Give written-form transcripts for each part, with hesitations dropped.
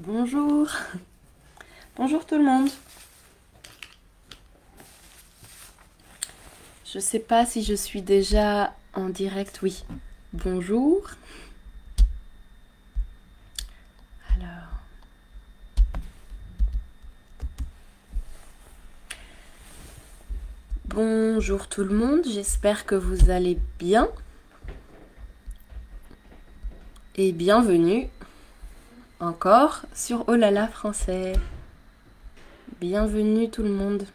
Bonjour. Bonjour tout le monde. Je sais pas si je suis déjà en direct. Oui. Bonjour. Alors. Bonjour tout le monde. J'espère que vous allez bien. Et bienvenue encore sur Oh là là français. Bienvenue tout le monde.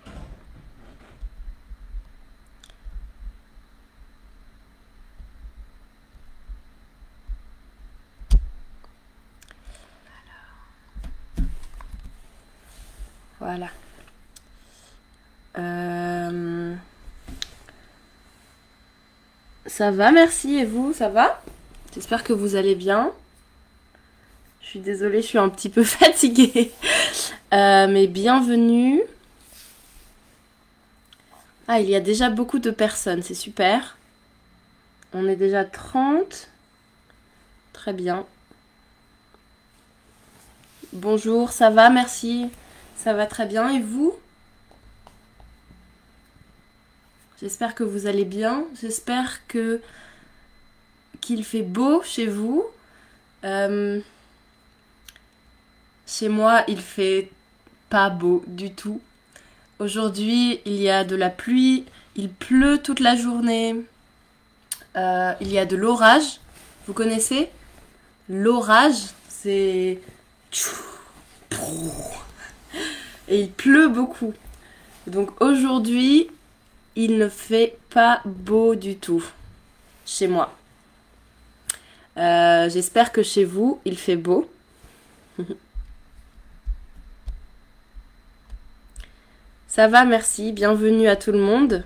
Voilà. Ça va, merci. Et vous, ça va? J'espère que vous allez bien. Je suis désolée, je suis un petit peu fatiguée. Mais bienvenue. Ah, il y a déjà beaucoup de personnes, c'est super. On est déjà 30. Très bien. Bonjour, ça va, merci. Ça va très bien. Et vous? J'espère que vous allez bien. J'espère qu'il fait beau chez vous. Chez moi, il fait pas beau du tout. Aujourd'hui, il y a de la pluie. Il pleut toute la journée. Il y a de l'orage. Vous connaissez? L'orage, c'est... Et il pleut beaucoup. Donc aujourd'hui, il ne fait pas beau du tout chez moi. J'espère que chez vous, il fait beau. Ça va, merci. Bienvenue à tout le monde.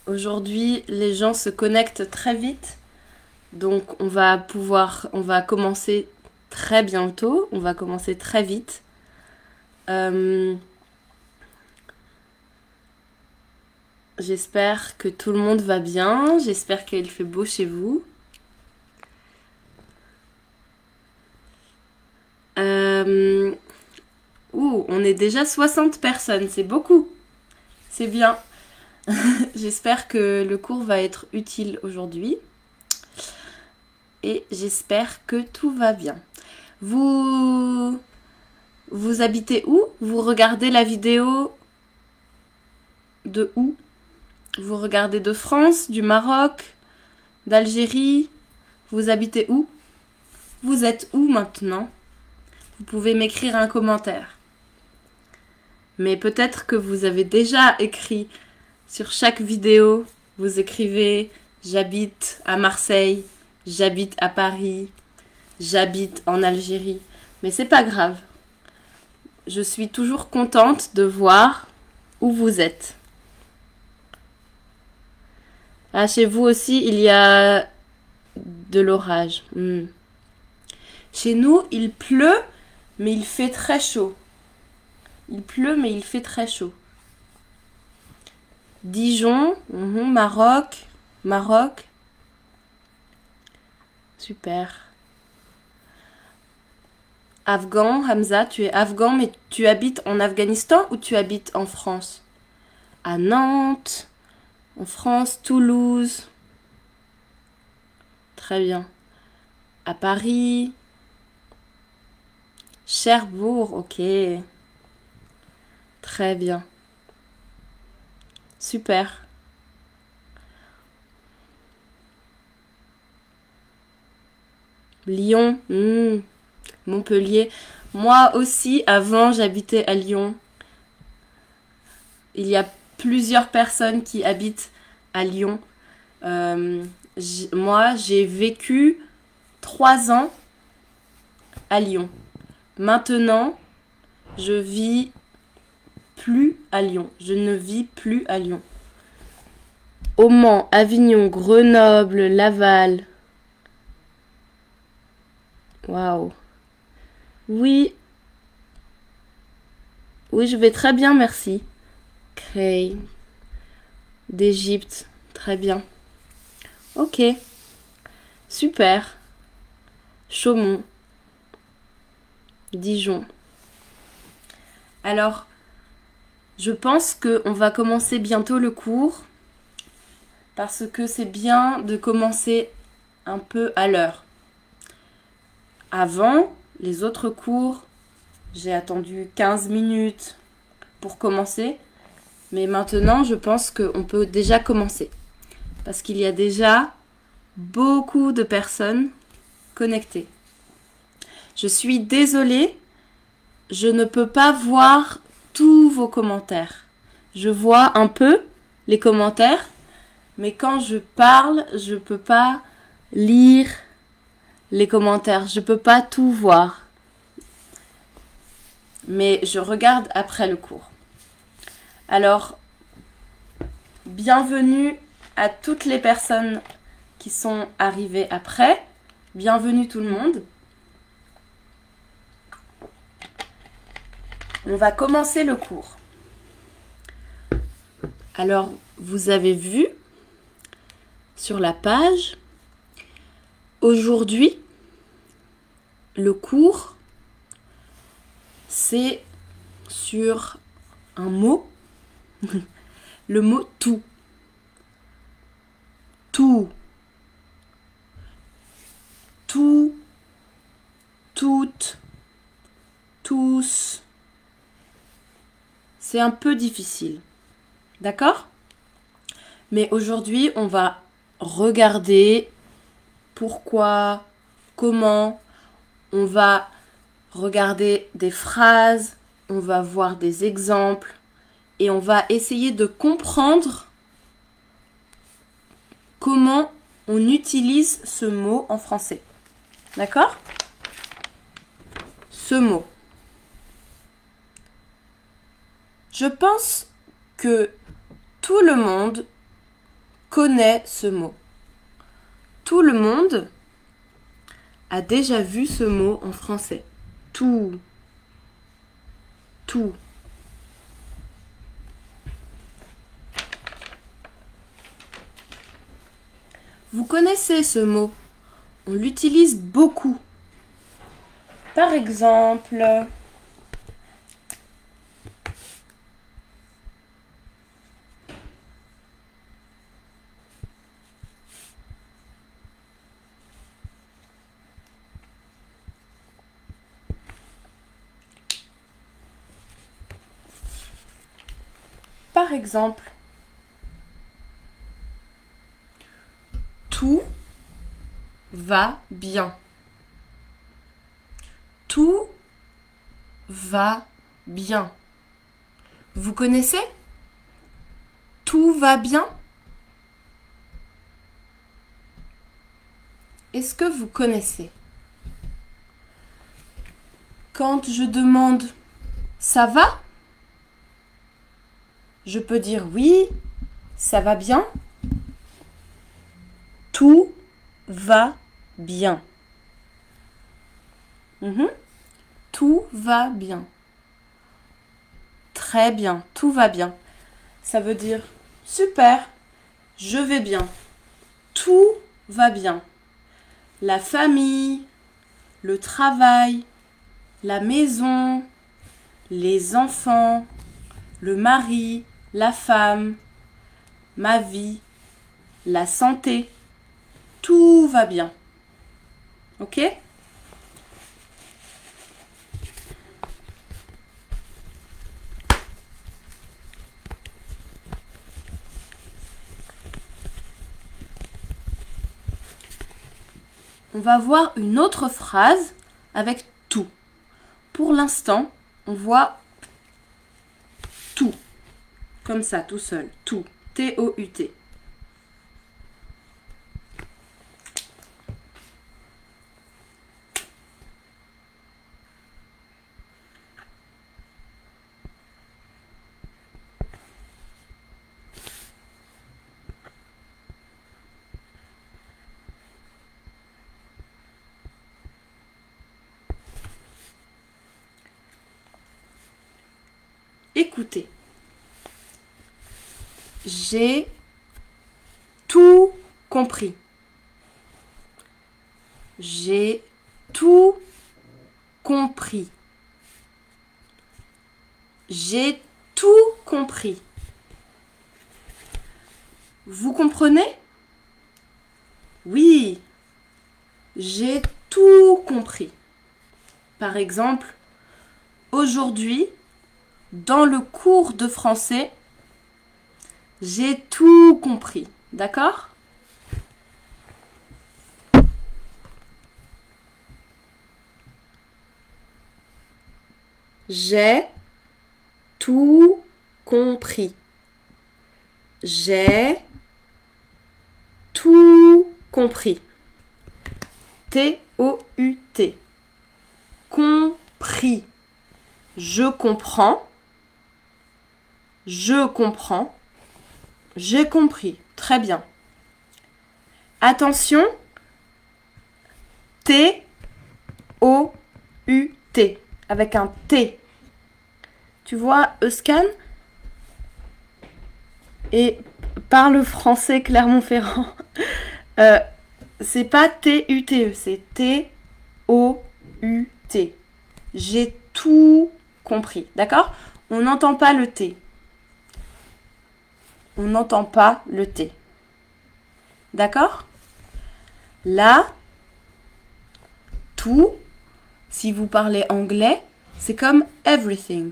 Aujourd'hui, les gens se connectent très vite. Donc on va commencer très bientôt. On va commencer très vite. J'espère que tout le monde va bien. J'espère qu'il fait beau chez vous. On est déjà 60 personnes. C'est beaucoup. C'est bien. J'espère que le cours va être utile aujourd'hui. Et j'espère que tout va bien. Vous habitez où? Vous regardez la vidéo de où? Vous regardez de France, du Maroc, d'Algérie? Vous habitez où? Vous êtes où maintenant? Vous pouvez m'écrire un commentaire. Mais peut-être que vous avez déjà écrit sur chaque vidéo. Vous écrivez « J'habite à Marseille »,« J'habite à Paris »,« J'habite en Algérie ». Mais c'est pas grave. Je suis toujours contente de voir où vous êtes. Ah, chez vous aussi, il y a de l'orage. Chez nous, il pleut, mais il fait très chaud. Il pleut, mais il fait très chaud. Dijon, Maroc. Super. Afghan, Hamza, tu es afghan, mais tu habites en Afghanistan ou tu habites en France? À Nantes, en France, Toulouse. Très bien. À Paris. Cherbourg, ok. Très bien. Super. Lyon, Montpellier. Moi aussi, avant, j'habitais à Lyon. Il y a plusieurs personnes qui habitent à Lyon. Moi, j'ai vécu 3 ans à Lyon. Maintenant, je vis plus à Lyon. Je ne vis plus à Lyon. Au Mans, Avignon, Grenoble, Laval. Waouh. Oui. Oui, je vais très bien, merci. Créé. D'Égypte. Très bien. Ok. Super. Chaumont. Dijon. Alors, je pense qu'on va commencer bientôt le cours parce que c'est bien de commencer un peu à l'heure. Avant, les autres cours, j'ai attendu 15 minutes pour commencer. Mais maintenant, je pense qu'on peut déjà commencer. Parce qu'il y a déjà beaucoup de personnes connectées. Je suis désolée, je ne peux pas voir tous vos commentaires. Je vois un peu les commentaires, mais quand je parle, je ne peux pas lire les commentaires. Je ne peux pas tout voir. Mais je regarde après le cours. Alors, bienvenue à toutes les personnes qui sont arrivées après. Bienvenue tout le monde. On va commencer le cours. Alors, vous avez vu sur la page, aujourd'hui, le cours, c'est sur un mot, le mot tout. Tout. Tout. Toutes. Tous. C'est un peu difficile. D'accord? Mais aujourd'hui, on va regarder pourquoi, comment. On va regarder des phrases, on va voir des exemples et on va essayer de comprendre comment on utilise ce mot en français. D'accord? Ce mot. Je pense que tout le monde connaît ce mot. Tout le monde a déjà vu ce mot en français. Tout. Tout. Vous connaissez ce mot. On l'utilise beaucoup. Par exemple, tout va bien. Tout va bien. Vous connaissez? Tout va bien? Est-ce que vous connaissez? Quand je demande ça va? Je peux dire oui, ça va bien. Tout va bien. Tout va bien. Très bien, tout va bien. Ça veut dire super, je vais bien. Tout va bien. La famille, le travail, la maison, les enfants, le mari, la femme, ma vie, la santé. Tout va bien. Ok? On va voir une autre phrase avec tout. Pour l'instant, on voit tout. Comme ça, tout seul. Tout. T-O-U-T. Écoutez. J'ai tout compris. J'ai tout compris. J'ai tout compris. Vous comprenez? Oui, j'ai tout compris. Par exemple, aujourd'hui, dans le cours de français, j'ai tout compris. D'accord? J'ai tout compris. J'ai tout compris. T-O-U-T. Compris. Je comprends. Je comprends. J'ai compris. Très bien. Attention. T-O-U-T. Avec un T. Tu vois, Euskan et parle français Clermont-Ferrand. C'est pas T-U-T-E, c'est T-O-U-T. J'ai tout compris. D'accord? On n'entend pas le T. On n'entend pas le T. D'accord? Là, tout, si vous parlez anglais, c'est comme everything.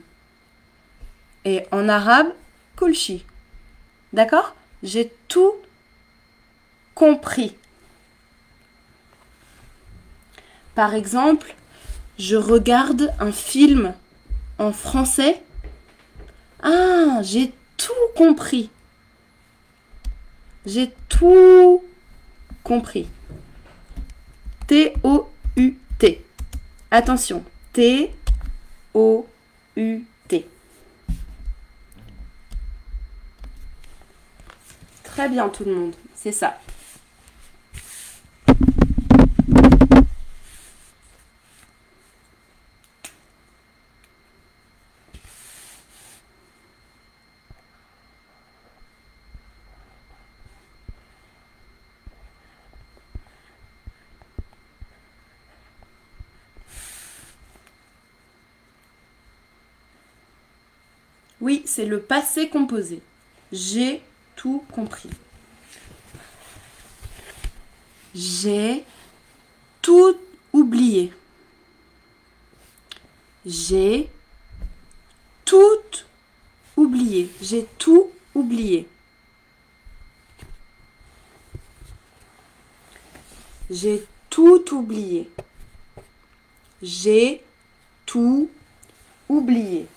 Et en arabe, kulshi. D'accord? J'ai tout compris. Par exemple, je regarde un film en français. Ah, j'ai tout compris. J'ai tout compris. T-O-U-T. Attention. T-O-U-T. Très bien tout le monde. C'est ça. Oui, c'est le passé composé. J'ai tout compris. J'ai tout oublié. J'ai tout oublié. J'ai tout oublié. J'ai tout oublié. J'ai tout oublié.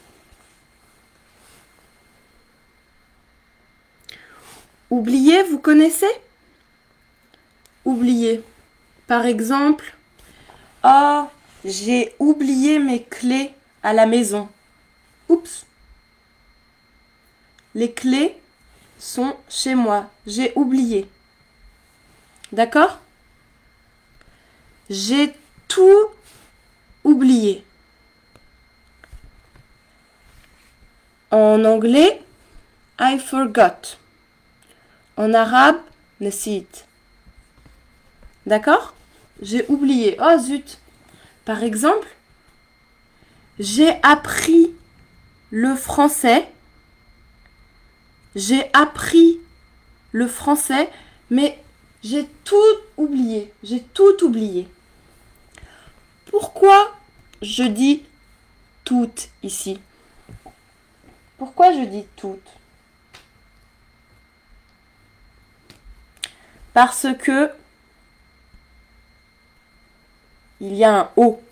Oublier, vous connaissez? Oublier. Par exemple, oh, j'ai oublié mes clés à la maison. Oups. Les clés sont chez moi. J'ai oublié. D'accord? J'ai tout oublié. En anglais, I forgot. En arabe, nasit. D'accord? J'ai oublié. Oh zut. Par exemple, j'ai appris le français. J'ai appris le français, mais j'ai tout oublié. J'ai tout oublié. Pourquoi je dis toutes ici? Pourquoi je dis toutes? Parce que il y a un O.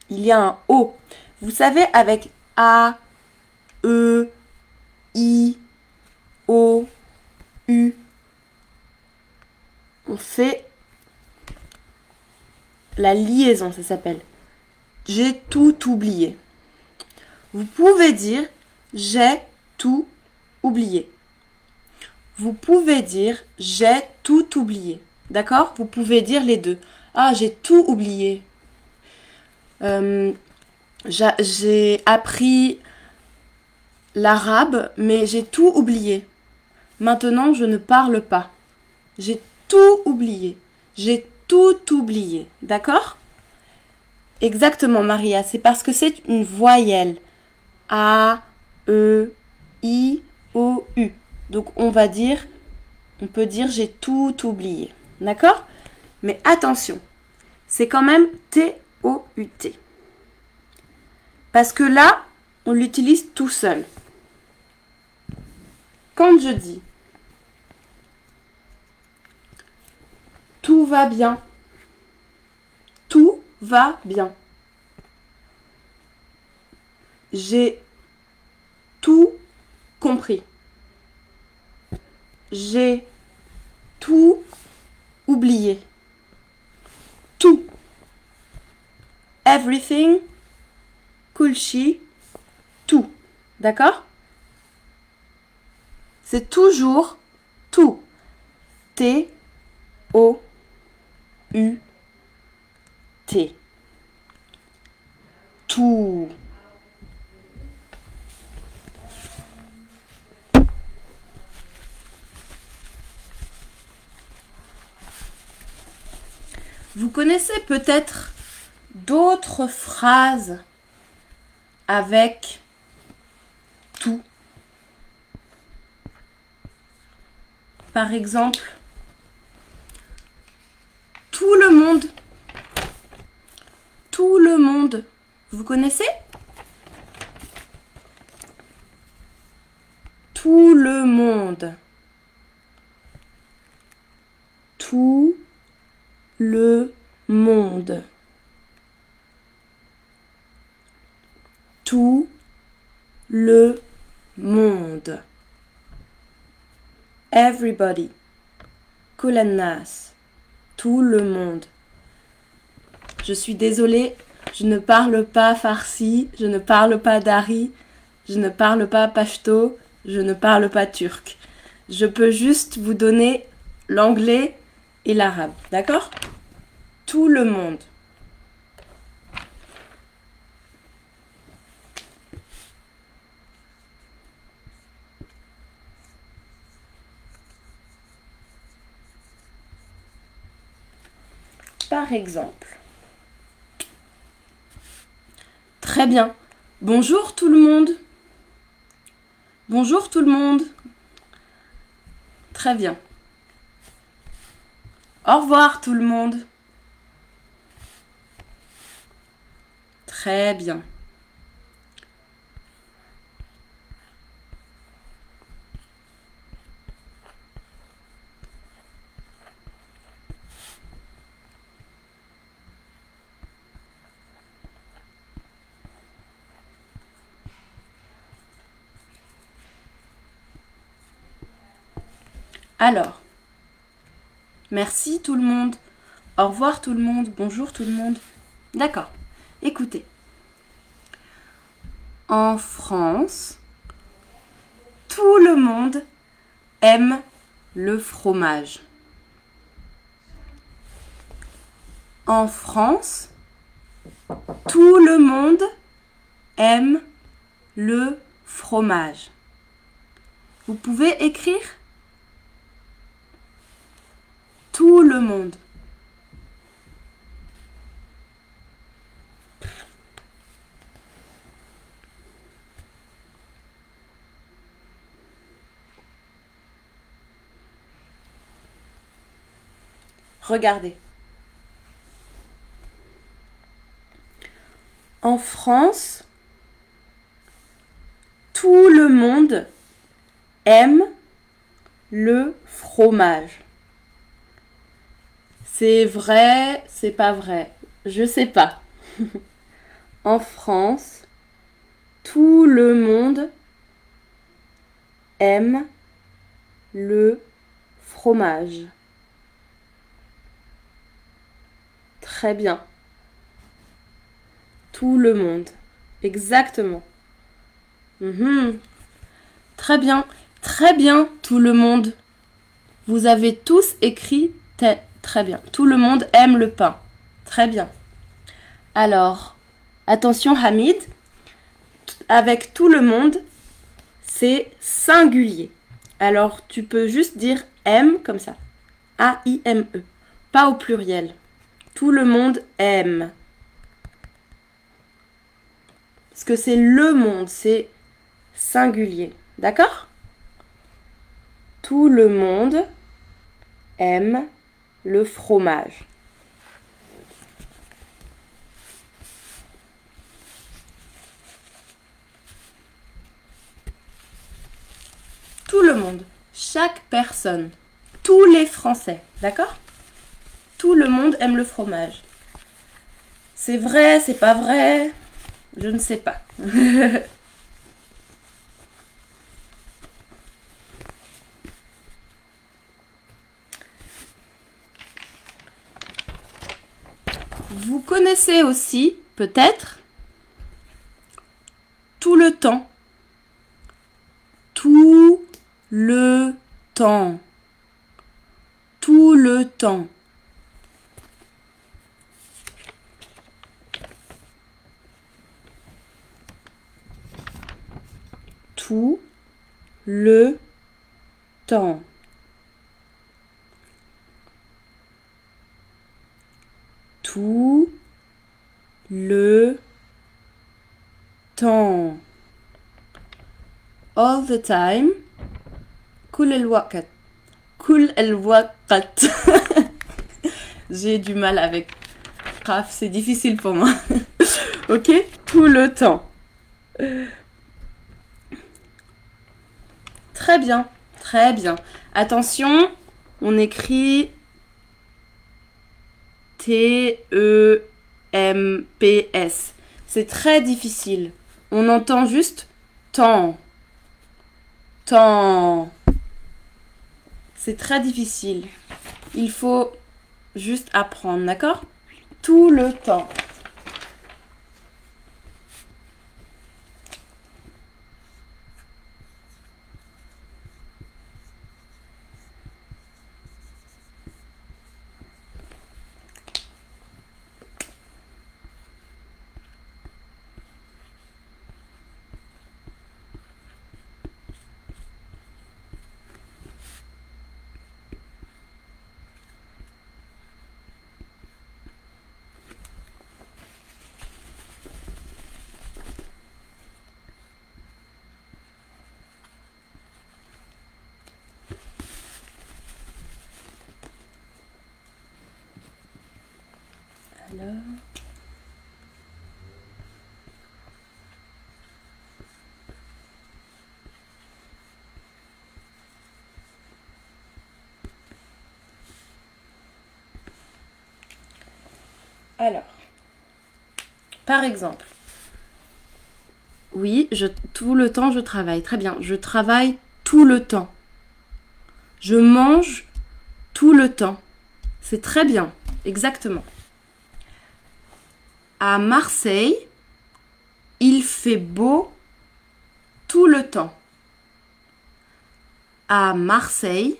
Il y a un O. Vous savez, avec A, E, I, O, U, on fait la liaison, ça s'appelle. J'ai tout oublié. Vous pouvez dire j'ai tout oublié. Vous pouvez dire j'ai tout oublié. D'accord? Vous pouvez dire les deux. Ah, j'ai tout oublié. J'ai appris l'arabe, mais j'ai tout oublié. Maintenant, je ne parle pas. J'ai tout oublié. J'ai tout oublié. D'accord? Exactement, Maria. C'est parce que c'est une voyelle. A, E, I, O, U. Donc on peut dire j'ai tout oublié. D'accord? Mais attention, c'est quand même T-O-U-T. Parce que là, on l'utilise tout seul. Quand je dis tout va bien, tout va bien. J'ai tout compris. J'ai tout oublié. Tout. Everything, kulchi, tout. D'accord? C'est toujours tout. T, O, U, T. Tout. Vous connaissez peut-être d'autres phrases avec tout. Par exemple, tout le monde, vous connaissez? Tout le monde, tout le monde, tout le monde. Everybody, Kulanas, tout le monde. Je suis désolée, je ne parle pas farsi, je ne parle pas dari, je ne parle pas pashto, je ne parle pas turc. Je peux juste vous donner l'anglais et l'arabe, d'accord? Tout le monde. Par exemple. Très bien. Bonjour tout le monde. Bonjour tout le monde. Très bien. Au revoir tout le monde. Très bien. Alors, merci tout le monde. Au revoir tout le monde. Bonjour tout le monde. D'accord. Écoutez. En France, tout le monde aime le fromage. En France, tout le monde aime le fromage. Vous pouvez écrire tout le monde. Regardez. En France, tout le monde aime le fromage. C'est vrai, c'est pas vrai. Je sais pas. En France, tout le monde aime le fromage. Très bien. Tout le monde. Exactement. Très bien. Très bien, tout le monde. Vous avez tous écrit très bien. Tout le monde aime le pain. Très bien. Alors, attention Hamid. Avec tout le monde, c'est singulier. Alors, tu peux juste dire aime comme ça. A-I-M-E. Pas au pluriel. Tout le monde aime. Parce que c'est le monde, c'est singulier. D'accord? Tout le monde aime le fromage. Tout le monde, chaque personne, tous les Français, d'accord? Tout le monde aime le fromage. C'est vrai, c'est pas vrai? Je ne sais pas. Vous connaissez aussi, peut-être, tout le temps. Tout le temps. Tout le temps. Tout le temps. Tout le temps. All the time. كل الوقت. كل الوقت. J'ai du mal avec Qaf, c'est difficile pour moi. Ok? Tout le temps. Très bien, très bien. Attention, on écrit T-E-M-P-S. C'est très difficile. On entend juste temps. Temps. C'est très difficile. Il faut juste apprendre, d'accord? Tout le temps. Alors, par exemple, oui, tout le temps je travaille. Très bien, je travaille tout le temps. Je mange tout le temps. C'est très bien, exactement. À Marseille, il fait beau tout le temps. À Marseille,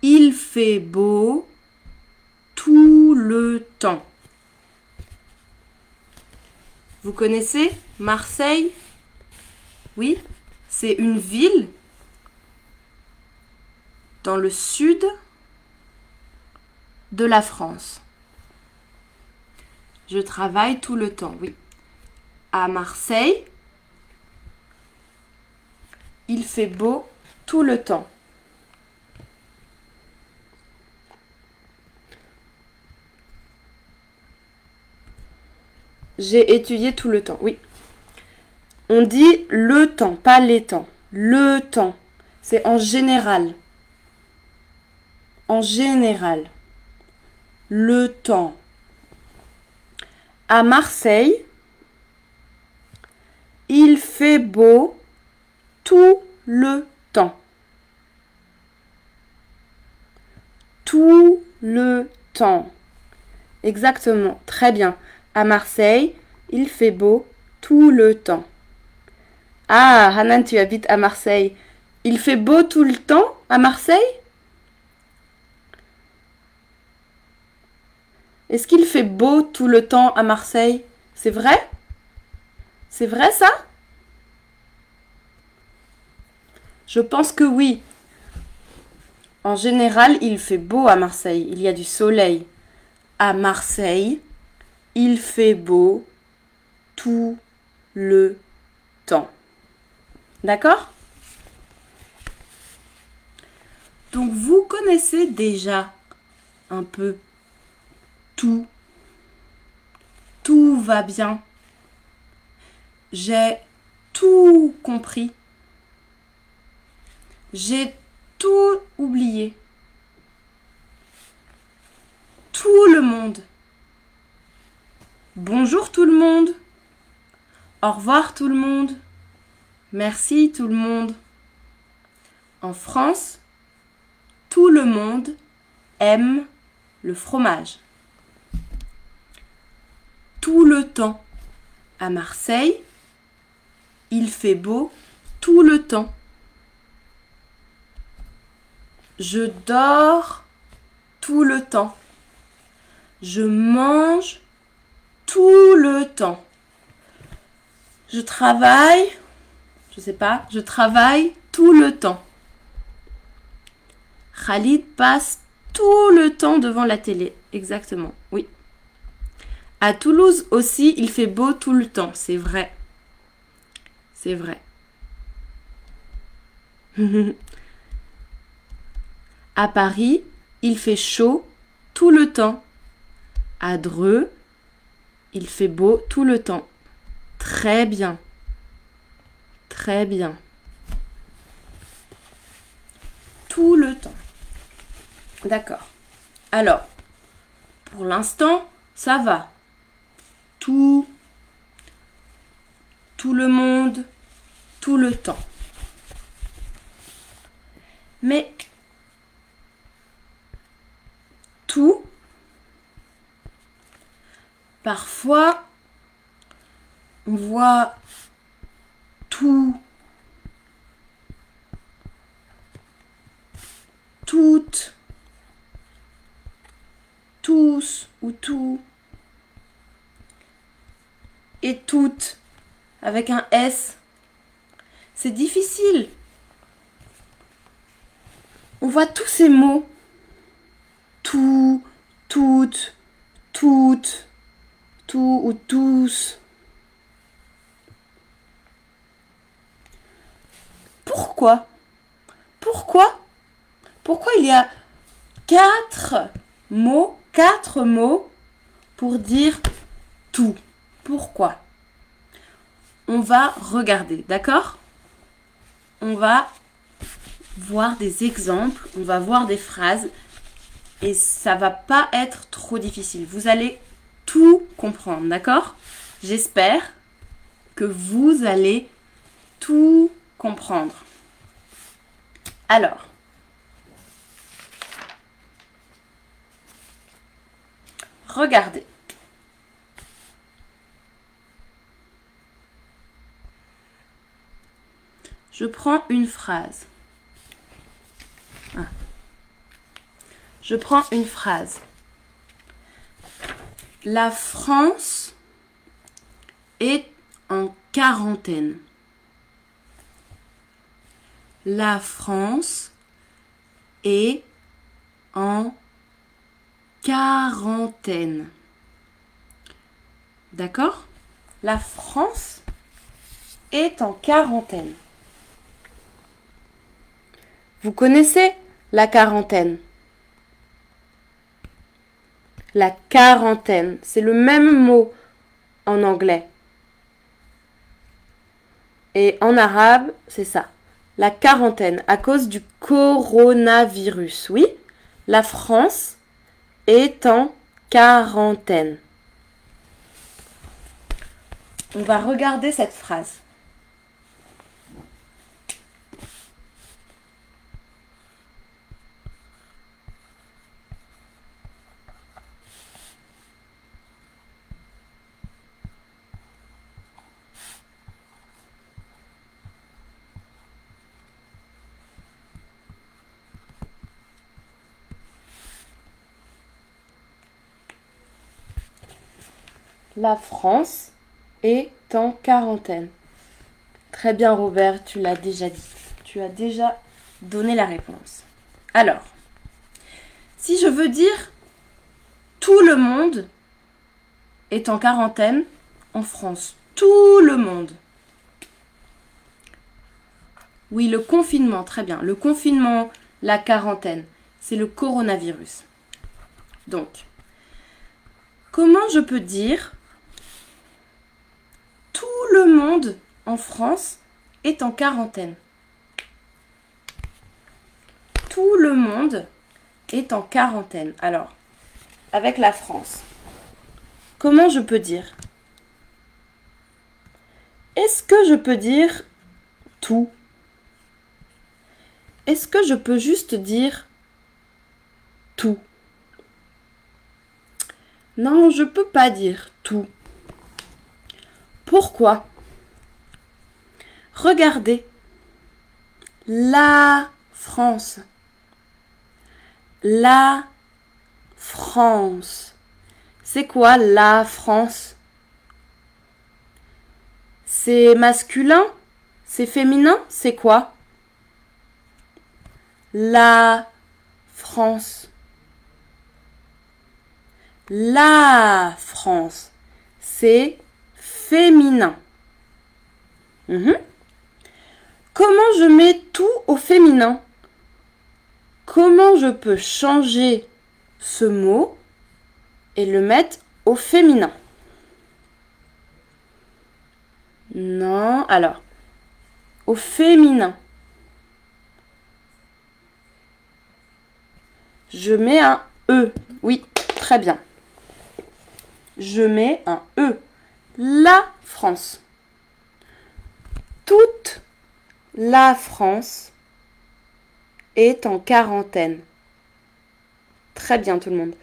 il fait beau tout le temps. Vous connaissez Marseille? Oui, c'est une ville dans le sud de la France. Je travaille tout le temps, oui. À Marseille, il fait beau tout le temps. J'ai étudié tout le temps, oui. On dit le temps, pas les temps. Le temps, c'est en général. En général. Le temps. À Marseille, il fait beau tout le temps. Tout le temps. Exactement, très bien. À Marseille, il fait beau tout le temps. Ah, Hanan, tu habites à Marseille. Il fait beau tout le temps à Marseille? Est-ce qu'il fait beau tout le temps à Marseille? C'est vrai? C'est vrai ça? Je pense que oui. En général, il fait beau à Marseille. Il y a du soleil. À Marseille, il fait beau tout le temps. D'accord? Donc vous connaissez déjà un peu tout. Tout va bien. J'ai tout compris. J'ai tout oublié. Tout le monde. Bonjour tout le monde. Au revoir tout le monde. Merci tout le monde. En France, tout le monde aime le fromage. Tout le temps. À Marseille, il fait beau tout le temps. Je dors tout le temps. Je mange tout le temps. Je travaille, je travaille tout le temps. Khalid passe tout le temps devant la télé. Exactement, oui. À Toulouse aussi, il fait beau tout le temps. C'est vrai. C'est vrai. À Paris, il fait chaud tout le temps. À Dreux, il fait beau tout le temps. Très bien. Très bien. Tout le temps. D'accord. Alors, pour l'instant, ça va. Tout le monde, tout le temps. Mais tout, parfois, on voit tout, toutes, tous ou tout, et toutes, avec un S. C'est difficile. On voit tous ces mots. Tout, toutes, toutes, tout ou tous. Pourquoi? Pourquoi il y a quatre mots pour dire tout? Pourquoi? On va regarder, d'accord? On va voir des exemples, on va voir des phrases et ça va pas être trop difficile. Vous allez tout comprendre, d'accord? J'espère que vous allez tout comprendre. Alors, regardez. Je prends une phrase. Je prends une phrase. La France est en quarantaine. La France est en quarantaine. D'accord? La France est en quarantaine. Vous connaissez la quarantaine? La quarantaine, c'est le même mot en anglais. Et en arabe, c'est ça. La quarantaine, à cause du coronavirus. Oui, la France est en quarantaine. On va regarder cette phrase. La France est en quarantaine. Très bien Robert, tu l'as déjà dit. Tu as déjà donné la réponse. Alors, si je veux dire tout le monde est en quarantaine en France, tout le monde. Oui, le confinement, très bien. Le confinement, la quarantaine, c'est le coronavirus. Donc, comment je peux dire tout le monde en France est en quarantaine? Tout le monde est en quarantaine. Alors, avec la France, comment je peux dire? Est-ce que je peux dire tout? Est-ce que je peux juste dire tout? Non, je peux pas dire tout. Pourquoi? Regardez. La France. La France. C'est quoi la France? C'est masculin? C'est féminin? C'est quoi? La France. La France. C'est féminin. Comment je mets tout au féminin? Comment je peux changer ce mot et le mettre au féminin? Non, alors, au féminin. Je mets un E. Oui, très bien. Je mets un E. La France. Toute la France est en quarantaine. Très bien tout le monde.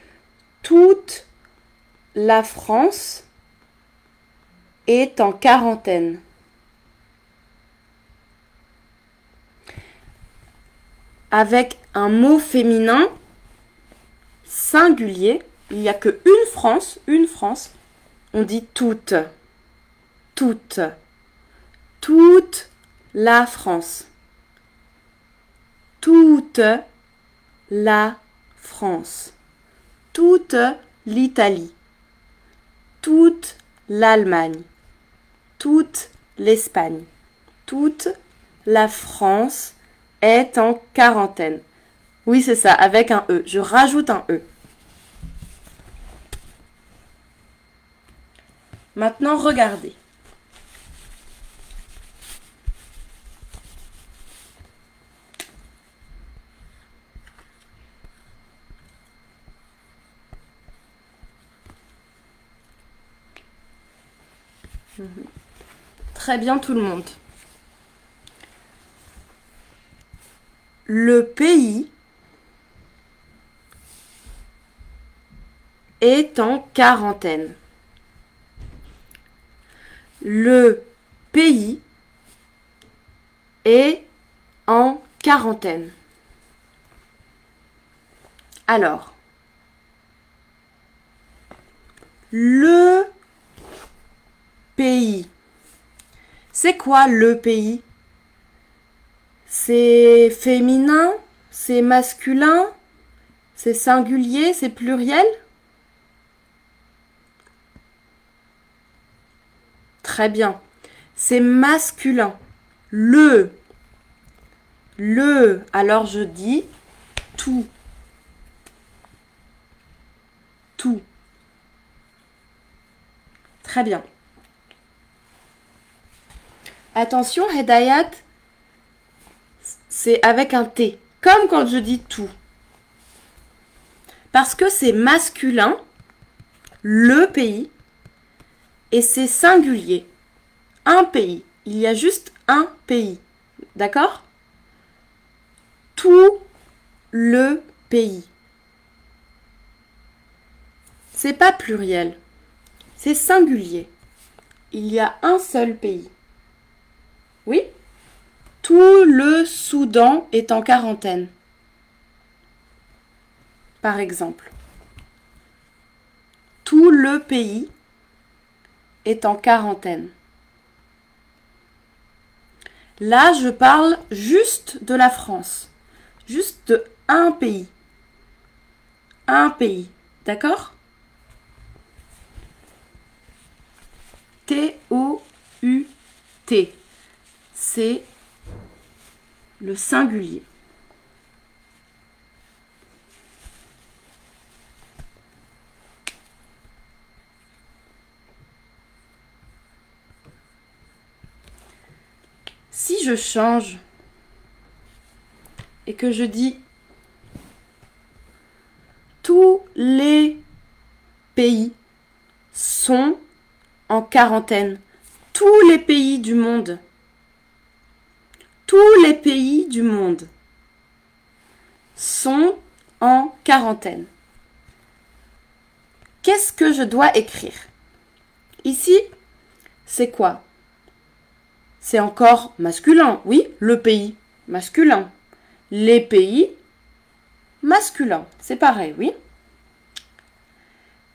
Toute la France est en quarantaine. Avec un mot féminin singulier, il n'y a que une France, on dit toute. Toute. Toute la France. Toute la France. Toute l'Italie. Toute l'Allemagne. Toute l'Espagne. Toute la France est en quarantaine. Oui, c'est ça, avec un E. Je rajoute un E. Maintenant, regardez. Très bien tout le monde. Le pays est en quarantaine. Le pays est en quarantaine. Alors, le pays. C'est quoi le pays? C'est féminin? C'est masculin? C'est singulier? C'est pluriel? Très bien. C'est masculin. Le. Alors je dis tout. Tout. Très bien. Attention, Hedayat, c'est avec un T. Comme quand je dis tout. Parce que c'est masculin, le pays, et c'est singulier. Un pays. Il y a juste un pays. D'accord? Tout le pays. C'est pas pluriel. C'est singulier. Il y a un seul pays. Oui? Tout le Soudan est en quarantaine. Par exemple. Tout le pays est en quarantaine. Là, je parle juste de la France. Juste de un pays. Un pays. D'accord? T-O-U-T. T. C'est le singulier. Si je change et que je dis tous les pays sont en quarantaine, tous les pays du monde, tous les pays du monde sont en quarantaine. Qu'est-ce que je dois écrire? Ici, c'est quoi? C'est encore masculin, oui, le pays, masculin. Les pays, masculin, c'est pareil, oui.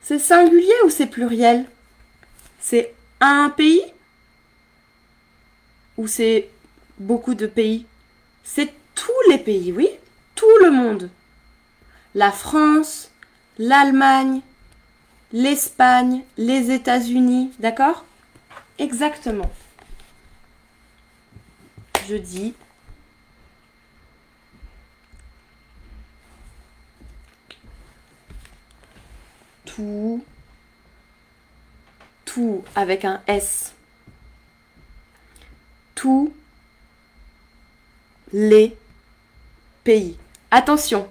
C'est singulier ou c'est pluriel? C'est un pays ou c'est beaucoup de pays? C'est tous les pays, oui, tout le monde. La France, l'Allemagne, l'Espagne, les États-Unis, d'accord? Exactement. Je dis tout avec un S. Tous les pays. Attention,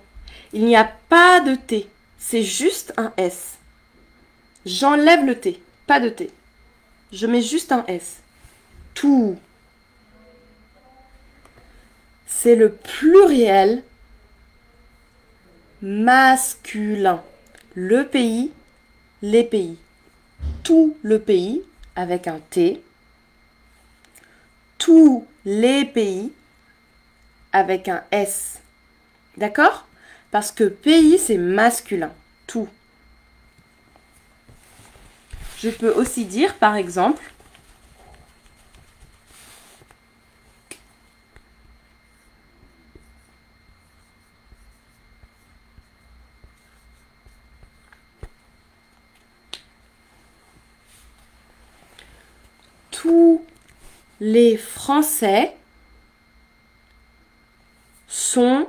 il n'y a pas de T, c'est juste un S. J'enlève le T, pas de T. Je mets juste un S. Tout. C'est le pluriel masculin. Le pays, les pays. Tout le pays avec un T. Tous les pays avec un S. D'accord? Parce que pays, c'est masculin. Tout. Je peux aussi dire, par exemple, tous les Français sont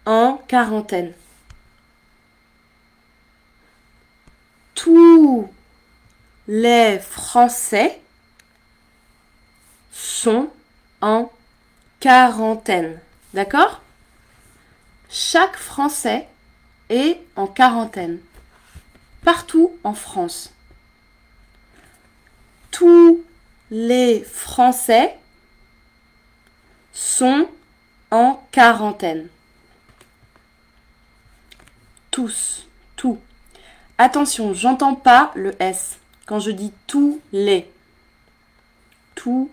en quarantaine. Tous les Français sont en quarantaine. D'accord? Chaque Français est en quarantaine. Partout en France. Tous les Français sont en quarantaine. Tous, tout. Attention, j'entends pas le S quand je dis tous les. Tous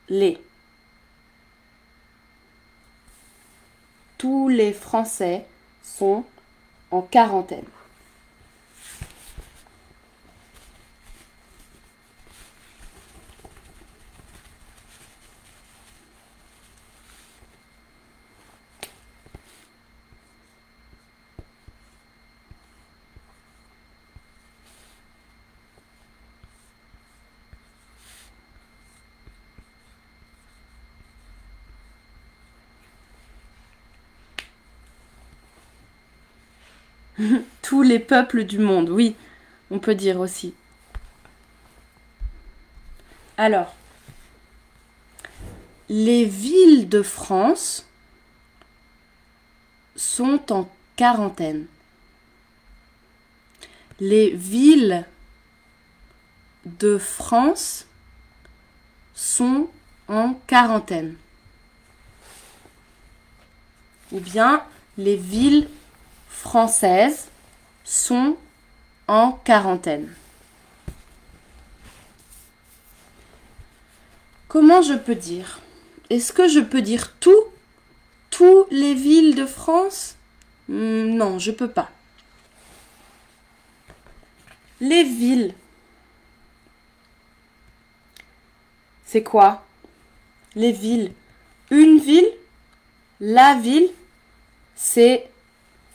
les. Tous les Français sont en quarantaine. Tous les peuples du monde, oui, on peut dire aussi. Alors, les villes de France sont en quarantaine. Les villes de France sont en quarantaine. Ou bien, les villes françaises sont en quarantaine. Comment je peux dire? Est-ce que je peux dire tout? Toutes les villes de France? Non, je peux pas. Les villes. C'est quoi? Les villes. Une ville, la ville, c'est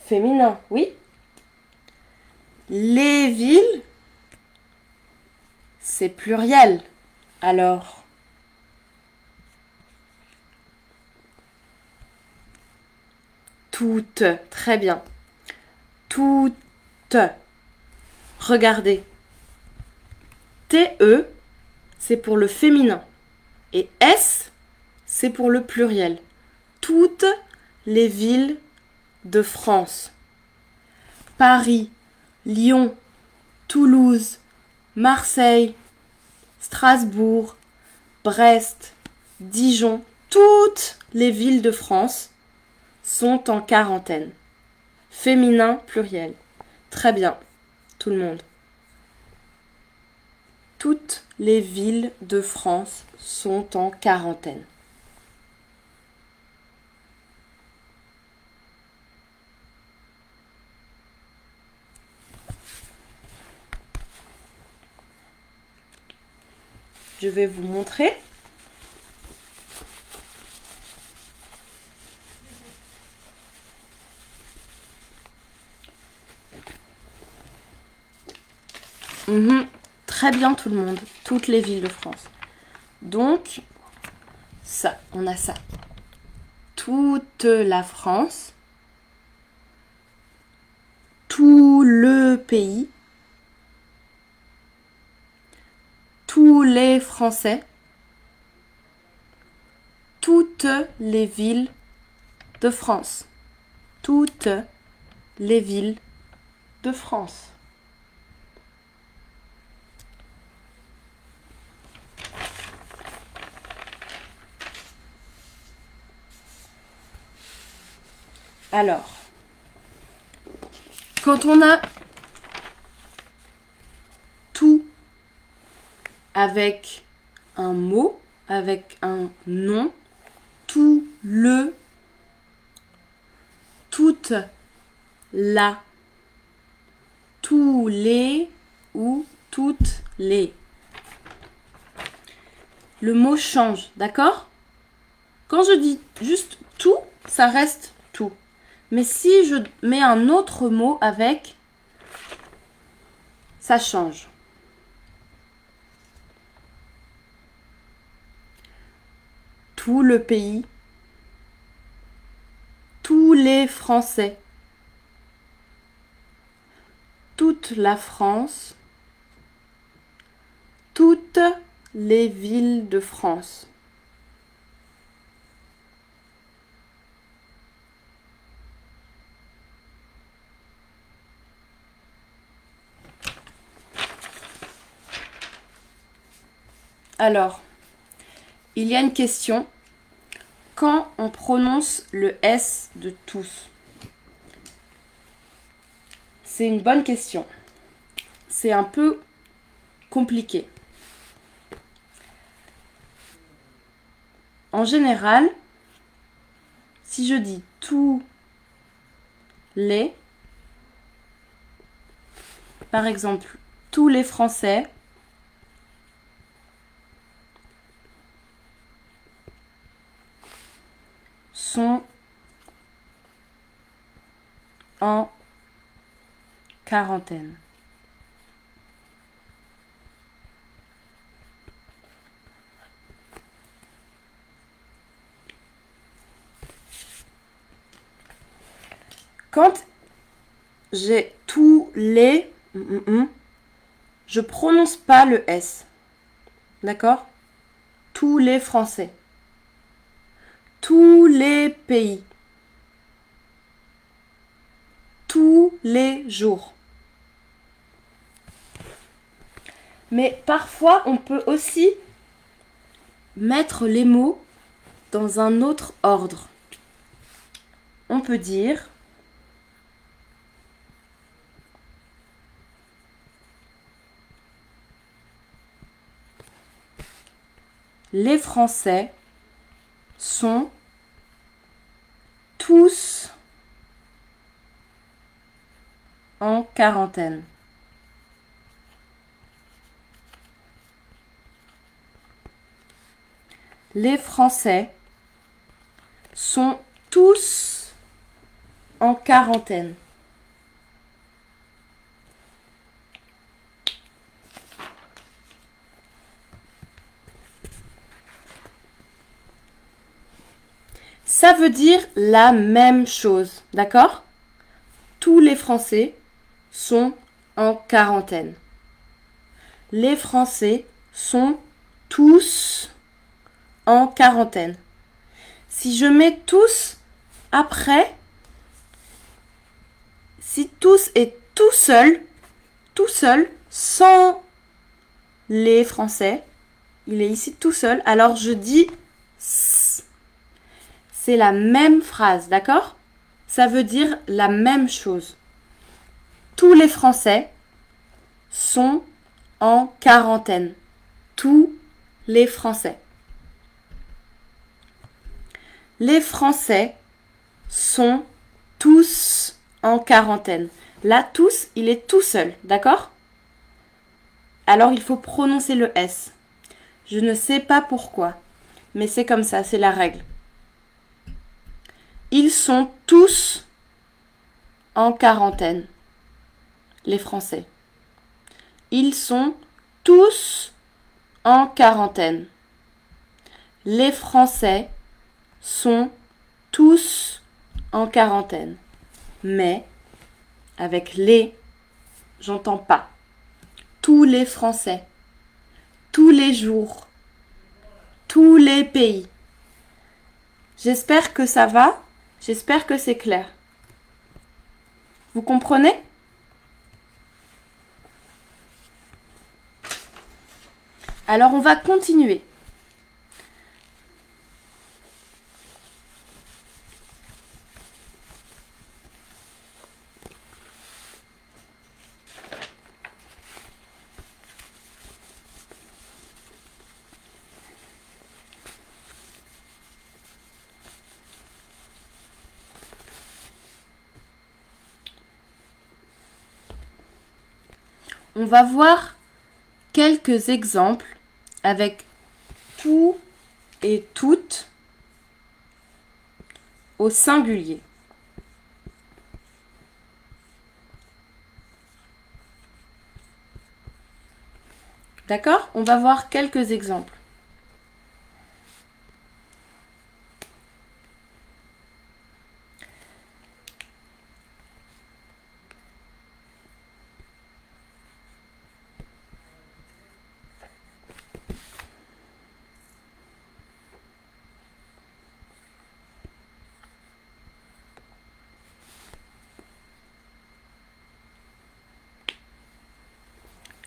féminin, oui. Les villes, c'est pluriel. Alors, Toutes. Très bien. Toutes. Regardez. TE, c'est pour le féminin. Et S, c'est pour le pluriel. Toutes les villes de France. Paris, Lyon, Toulouse, Marseille, Strasbourg, Brest, Dijon, toutes les villes de France sont en quarantaine. Féminin, pluriel. Très bien, tout le monde. Toutes les villes de France sont en quarantaine. Je vais vous montrer. Très bien tout le monde, toutes les villes de France. Donc, ça, on a ça. Toute la France, tout le pays, tous les Français, toutes les villes de France. Toutes les villes de France. Alors, quand on a tout avec un mot, avec un nom, tout le, toute, la, tous les ou toutes les. Le mot change, d'accord? Quand je dis juste tout, ça reste tout. Mais si je mets un autre mot avec, ça change. Tout le pays, tous les Français, toute la France, toutes les villes de France. Alors, il y a une question. Quand on prononce le S de tous? C'est une bonne question. C'est un peu compliqué. En général, si je dis tous les, par exemple, tous les Français, sont en quarantaine. Quand j'ai tous les, je prononce pas le S. D'accord? Tous les Français. Tous les pays. Tous les jours. Mais parfois, on peut aussi mettre les mots dans un autre ordre. On peut dire les Français sont tous en quarantaine. Les Français sont tous en quarantaine. Ça veut dire la même chose, d'accord? Tous les Français sont en quarantaine. Les Français sont tous en quarantaine. Si je mets tous après, si tous est tout seul, sans les Français, il est ici tout seul, alors je dis s. C'est la même phrase, d'accord? Ça veut dire la même chose. Tous les Français sont en quarantaine. Tous les Français. Les Français sont tous en quarantaine. Là, tous, il est tout seul, d'accord? Alors, il faut prononcer le S. Je ne sais pas pourquoi, mais c'est comme ça, c'est la règle. Ils sont tous en quarantaine, les Français. Ils sont tous en quarantaine. Les Français sont tous en quarantaine. Mais, avec les, j'entends pas. Tous les Français, tous les jours, tous les pays. J'espère que ça va, j'espère que c'est clair. Vous comprenez? Alors on va continuer. On va voir quelques exemples avec tout et toutes au singulier. D'accord? On va voir quelques exemples.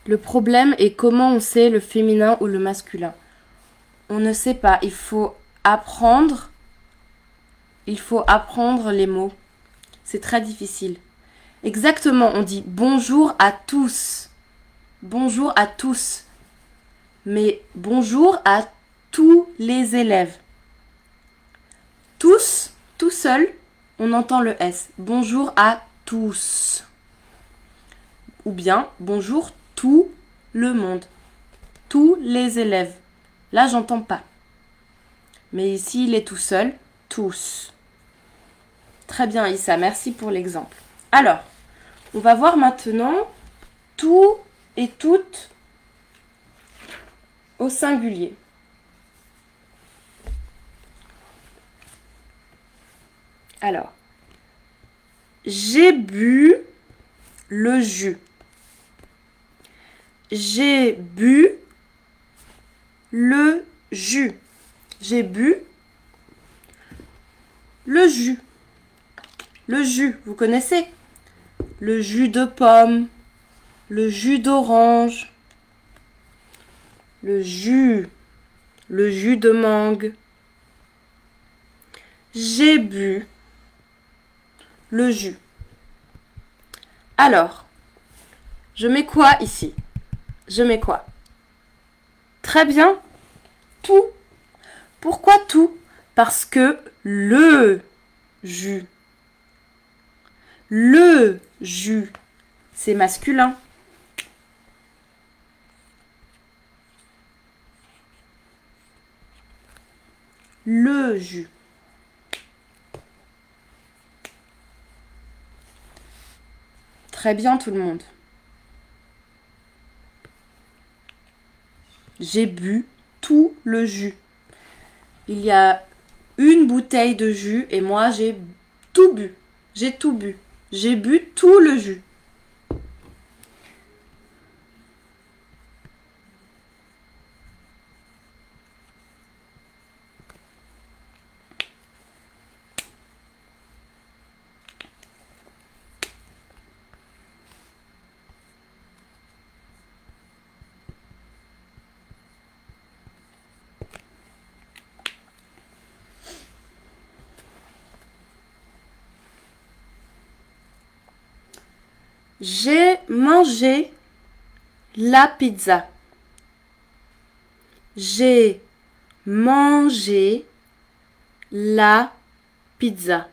Le problème est comment on sait le féminin ou le masculin. On ne sait pas, il faut apprendre les mots. C'est très difficile. Exactement, on dit bonjour à tous. Bonjour à tous. Mais bonjour à tous les élèves. Tous, tout seul, on entend le S. Bonjour à tous. Ou bien bonjour tout le monde. Tous les élèves. Là, j'entends pas. Mais ici, il est tout seul. Tous. Très bien, Issa. Merci pour l'exemple. Alors, on va voir maintenant tout et toutes au singulier. Alors, j'ai bu le jus. J'ai bu le jus. J'ai bu le jus. Le jus, vous connaissez? Le jus de pomme, le jus d'orange, le jus de mangue. J'ai bu le jus. Alors, je mets quoi ici? Je mets quoi? Très bien, tout. Pourquoi tout? Parce que le jus, c'est masculin. Le jus. Très bien tout le monde. J'ai bu tout le jus. Il y a une bouteille de jus et moi j'ai tout bu. J'ai tout bu. J'ai bu tout le jus. J'ai mangé la pizza. J'ai mangé la pizza.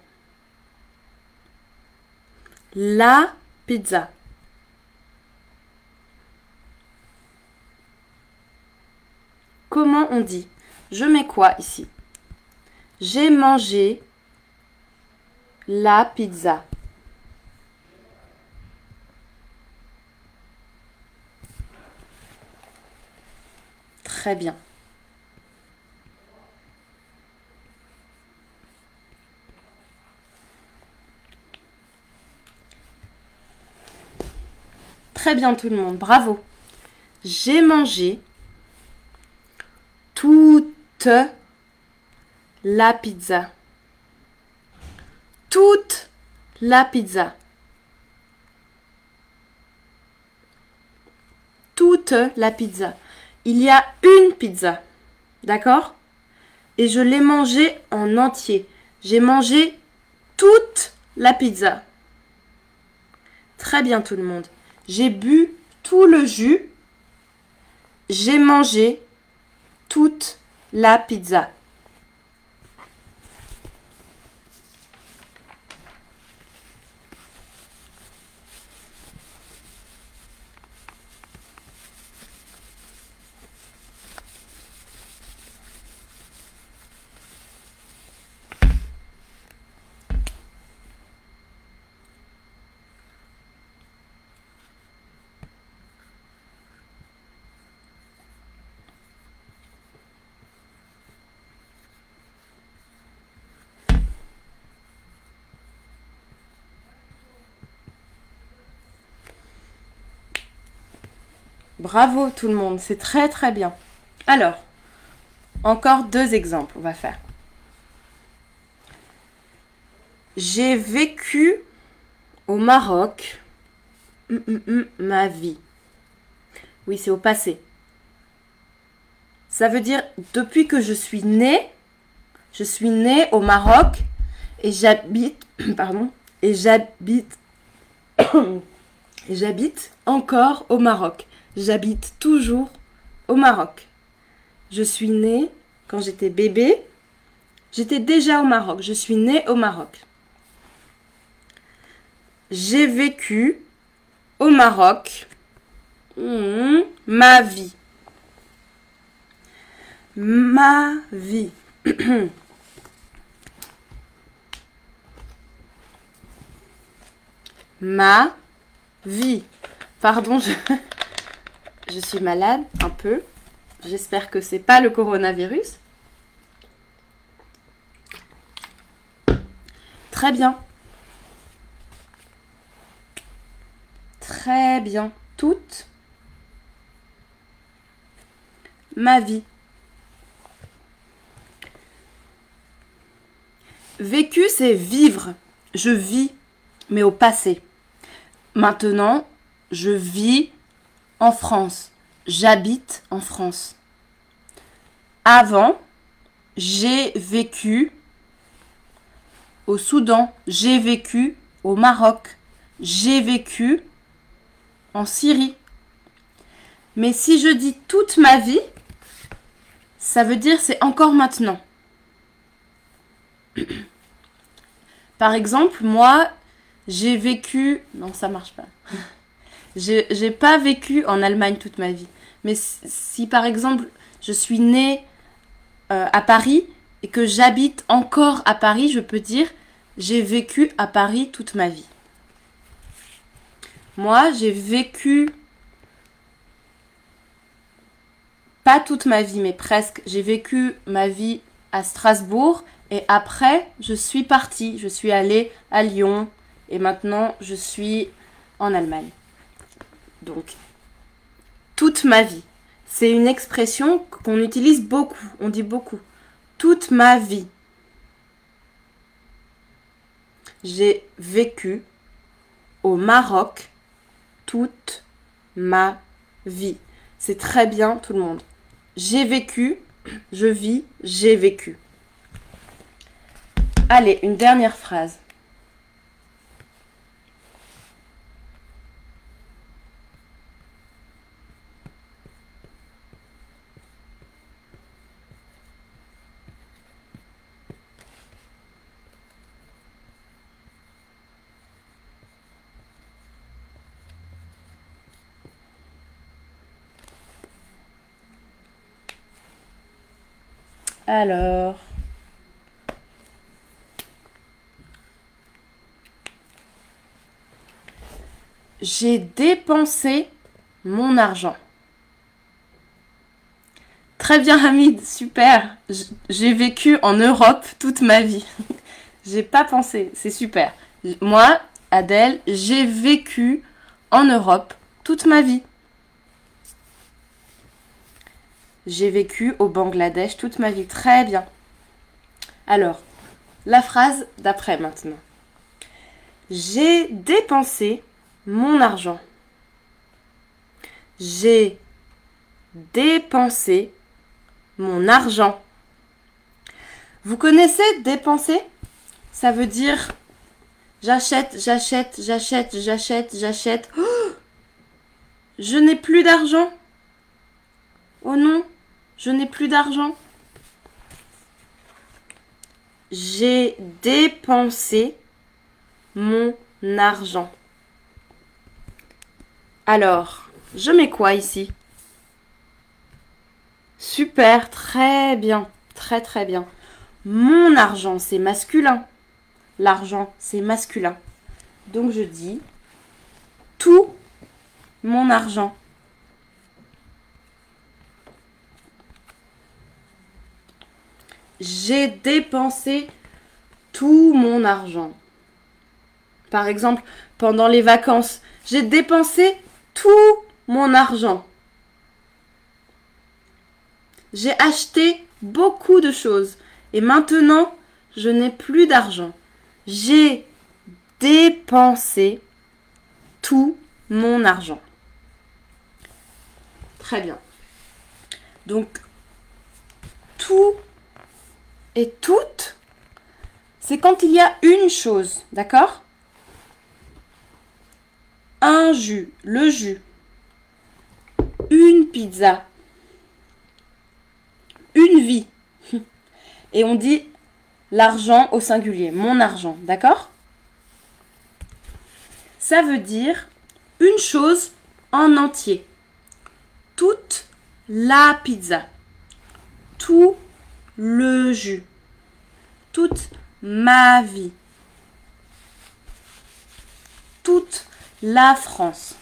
La pizza. Comment on dit? Je mets quoi ici? J'ai mangé la pizza. Très bien. Très bien tout le monde, bravo. J'ai mangé toute la pizza. Toute la pizza. Toute la pizza. Il y a une pizza, d'accord? Et je l'ai mangée en entier. J'ai mangé toute la pizza. Très bien tout le monde. J'ai bu tout le jus. J'ai mangé toute la pizza. Bravo tout le monde, c'est très très bien. Alors, encore 2 exemples, on va faire. J'ai vécu au Maroc ma vie. Oui, c'est au passé. Ça veut dire depuis que je suis née au Maroc et j'habite, pardon, et j'habite encore au Maroc. J'habite toujours au Maroc. Je suis née quand j'étais bébé. J'étais déjà au Maroc. Je suis née au Maroc. J'ai vécu au Maroc ma vie. Ma vie. Ma vie. Pardon, je suis malade un peu. J'espère que c'est pas le coronavirus. Très bien. Très bien. Toute ma vie. Vécu, c'est vivre. Je vis, mais au passé. Maintenant, je vis en France. J'habite en France. Avant, j'ai vécu au Soudan. J'ai vécu au Maroc. J'ai vécu en Syrie. Mais si je dis toute ma vie, ça veut dire c'est encore maintenant. Par exemple, moi, j'ai vécu... Non, ça marche pas. J'ai pas vécu en Allemagne toute ma vie. Mais si par exemple, je suis née à Paris et que j'habite encore à Paris, je peux dire j'ai vécu à Paris toute ma vie. Moi, j'ai vécu pas toute ma vie, mais presque. J'ai vécu ma vie à Strasbourg Et après, je suis partie. Je suis allée à Lyon. Et maintenant, je suis en Allemagne. Donc, toute ma vie. C'est une expression qu'on utilise beaucoup. On dit beaucoup. Toute ma vie. J'ai vécu au Maroc toute ma vie. C'est très bien tout le monde. J'ai vécu, je vis, j'ai vécu. Allez, une dernière phrase. Alors, j'ai dépensé mon argent. Très bien, Hamid, super. J'ai vécu en Europe toute ma vie. J'ai pas pensé, c'est super. Moi, Adèle, j'ai vécu en Europe toute ma vie. J'ai vécu au Bangladesh toute ma vie. Très bien. Alors, la phrase d'après maintenant. J'ai dépensé mon argent. J'ai dépensé mon argent. Vous connaissez dépenser? Ça veut dire j'achète, j'achète, j'achète, j'achète, j'achète. Oh, je n'ai plus d'argent. Oh non, je n'ai plus d'argent. J'ai dépensé mon argent. Alors, je mets quoi ici? Super, très bien, très très bien. Mon argent, c'est masculin. L'argent, c'est masculin. Donc je dis tout mon argent. J'ai dépensé tout mon argent. Par exemple, pendant les vacances, j'ai dépensé tout mon argent. J'ai acheté beaucoup de choses et maintenant, je n'ai plus d'argent. J'ai dépensé tout mon argent. Très bien. Donc, tout et toute, c'est quand il y a une chose, d'accord? Un jus, le jus. Une pizza. Une vie. Et on dit l'argent au singulier, mon argent, d'accord? Ça veut dire une chose en entier. Toute la pizza. Tout le jus. Toute ma vie. Toute la France.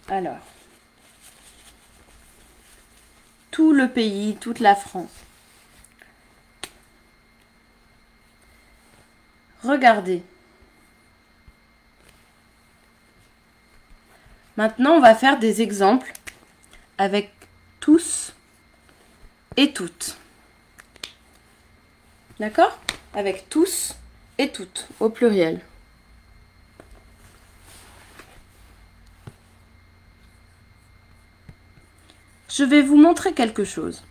Alors, tout le pays, toute la France. Regardez. Maintenant, on va faire des exemples avec tous et toutes. D'accord? Avec tous et toutes, au pluriel. Je vais vous montrer quelque chose.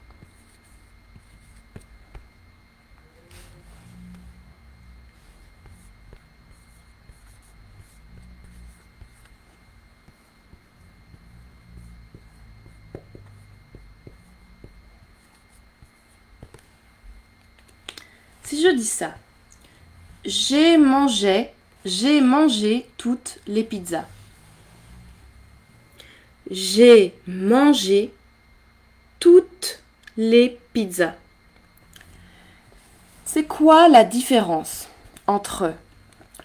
Si je dis ça, j'ai mangé toutes les pizzas. J'ai mangé toutes les pizzas. C'est quoi la différence entre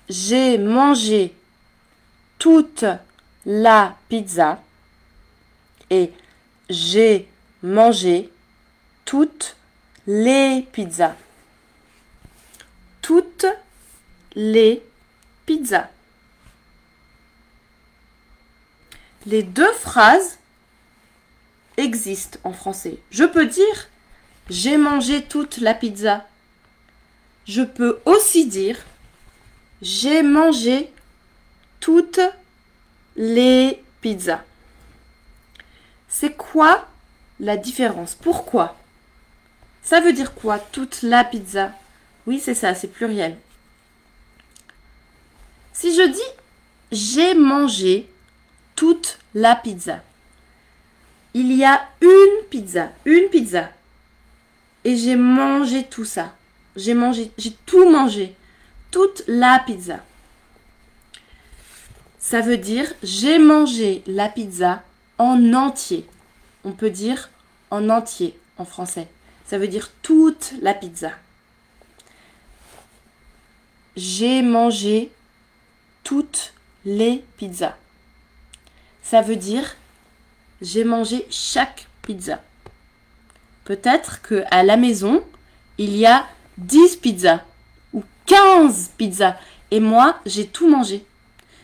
j'ai mangé toute la pizza et j'ai mangé toutes les pizzas. Toutes les pizzas. Les deux phrases existent en français. Je peux dire j'ai mangé toute la pizza. Je peux aussi dire j'ai mangé toutes les pizzas. C'est quoi la différence? Pourquoi? Ça veut dire quoi, toute la pizza? Oui, c'est ça, c'est pluriel. Si je dis j'ai mangé toute la pizza, il y a une pizza. Et j'ai mangé tout ça. J'ai tout mangé. Toute la pizza. Ça veut dire j'ai mangé la pizza en entier. On peut dire en entier en français. Ça veut dire toute la pizza. J'ai mangé toutes les pizzas. Ça veut dire j'ai mangé chaque pizza. Peut-être qu'à la maison, il y a 10 pizzas ou 15 pizzas. Et moi, j'ai tout mangé.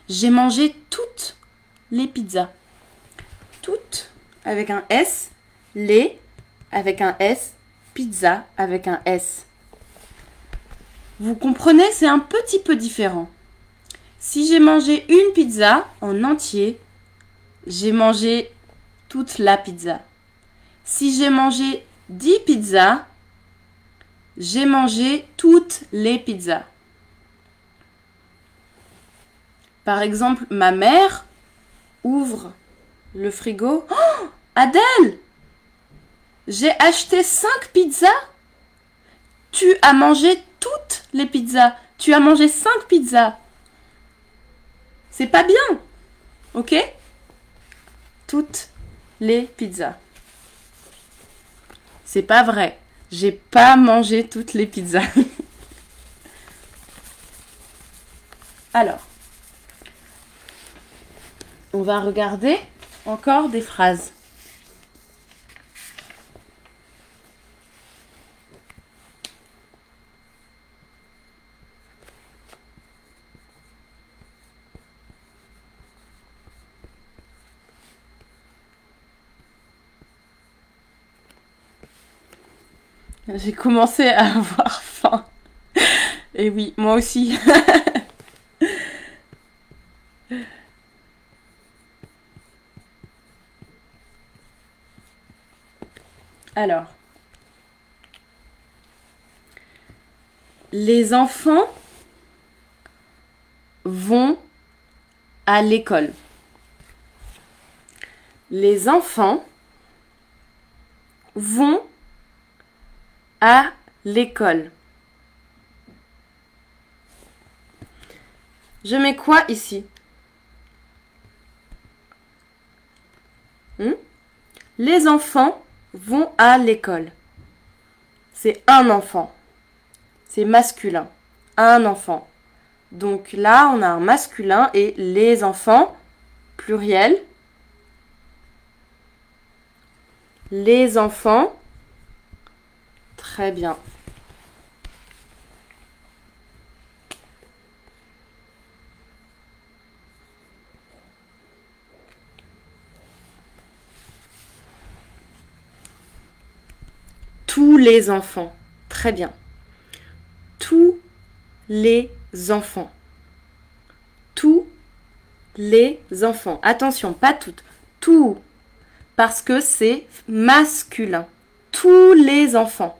J'ai mangé toutes les pizzas. Toutes avec un S, les avec un S, pizza avec un S. Vous comprenez, c'est un petit peu différent. Si j'ai mangé une pizza en entier, j'ai mangé toute la pizza. Si j'ai mangé 10 pizzas, j'ai mangé toutes les pizzas. Par exemple, ma mère ouvre le frigo. Oh, Adèle, j'ai acheté 5 pizzas. Tu as mangé toutes les pizzas. Tu as mangé 5 pizzas. C'est pas bien. Ok? Toutes les pizzas. C'est pas vrai. J'ai pas mangé toutes les pizzas. Alors, on va regarder encore des phrases. J'ai commencé à avoir faim. Et oui, moi aussi. Alors, les enfants vont à l'école. Les enfants vont à l'école. Je mets quoi ici? Les enfants vont à l'école. C'est un enfant. C'est masculin. Un enfant. Donc là, on a un masculin et les enfants, pluriel. Les enfants. Très bien. Tous les enfants. Très bien. Tous les enfants. Tous les enfants. Attention, pas toutes. Tous. Parce que c'est masculin. Tous les enfants.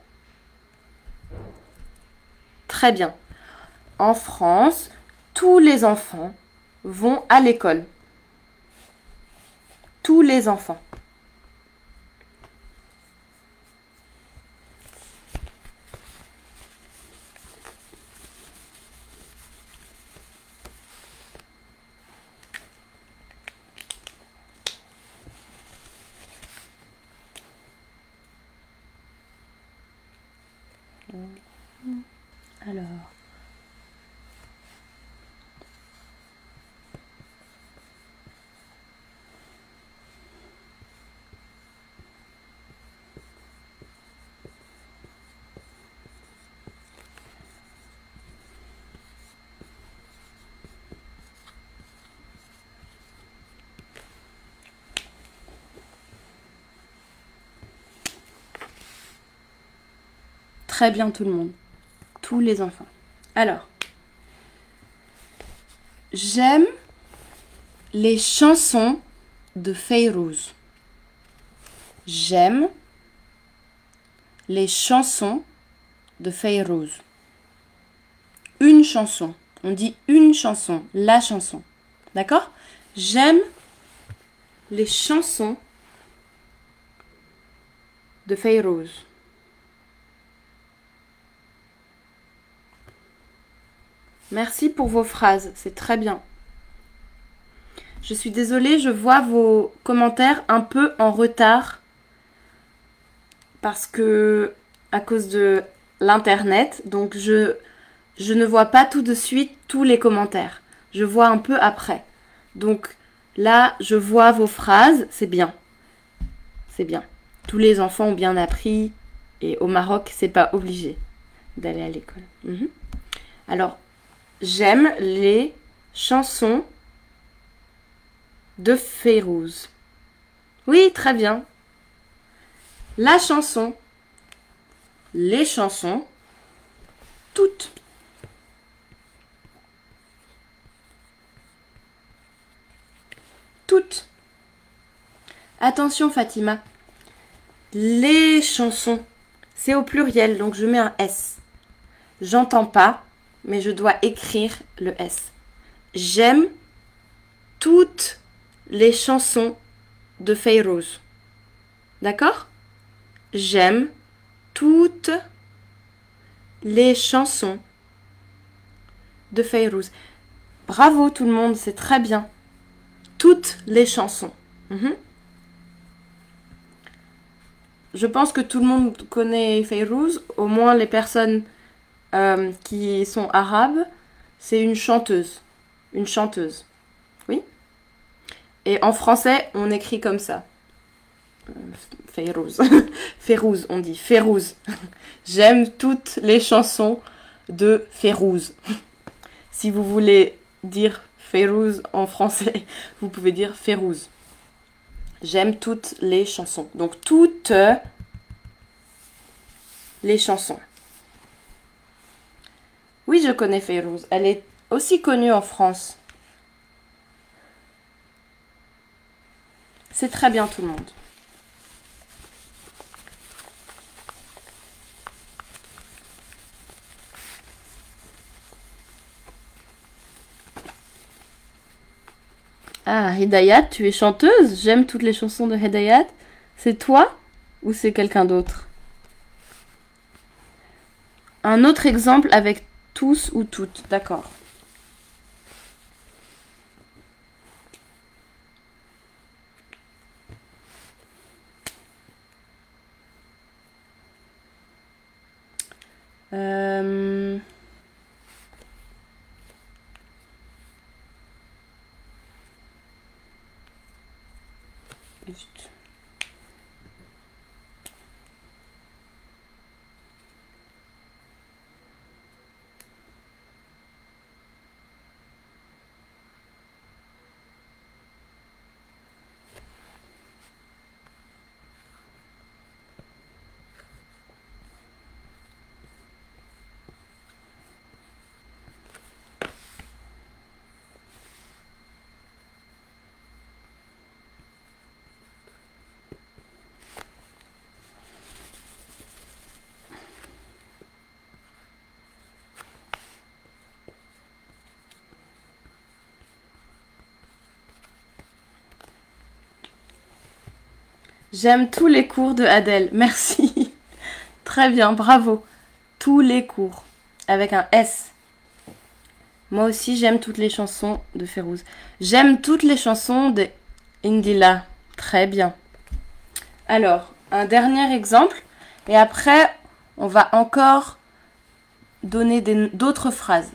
Très bien. En France, tous les enfants vont à l'école. Tous les enfants. Alors, très bien tout le monde. Tous les enfants. Alors, j'aime les chansons de Fayrouz. J'aime les chansons de Fayrouz. Une chanson. On dit une chanson, la chanson. D'accord? J'aime les chansons de Fayrouz. Merci pour vos phrases, c'est très bien. Je suis désolée, je vois vos commentaires un peu en retard parce que à cause de l'internet, donc je ne vois pas tout de suite tous les commentaires. Je vois un peu après. Donc là, je vois vos phrases, c'est bien. C'est bien. Tous les enfants ont bien appris et au Maroc, c'est pas obligé d'aller à l'école. Alors, j'aime les chansons de Fayrouz. Oui, très bien. La chanson, les chansons, toutes. Toutes. Attention Fatima. Les chansons, c'est au pluriel, donc je mets un S. J'entends pas, mais je dois écrire le S. J'aime toutes les chansons de Fayrouz. D'accord? J'aime toutes les chansons de Fayrouz. Bravo tout le monde, c'est très bien. Toutes les chansons. Je pense que tout le monde connaît Fayrouz, au moins les personnes qui sont arabes. C'est une chanteuse. Une chanteuse. Oui? Et en français, on écrit comme ça. Fayrouz. Fayrouz, on dit. Fayrouz. J'aime toutes les chansons de Fayrouz. Si vous voulez dire Fayrouz en français, vous pouvez dire Fayrouz. J'aime toutes les chansons. Donc toutes les chansons. Oui, je connais Fayrouz. Elle est aussi connue en France. C'est très bien tout le monde. Ah, Hidayat, tu es chanteuse? J'aime toutes les chansons de Hidayat. C'est toi ou c'est quelqu'un d'autre? Un autre exemple avec tous ou toutes, d'accord. Juste. J'aime tous les cours de Adèle. Merci. Très bien, bravo. Tous les cours. Avec un S. Moi aussi, j'aime toutes les chansons de Fayrouz. J'aime toutes les chansons de Indila. Très bien. Alors, un dernier exemple. Et après, on va encore donner d'autres phrases.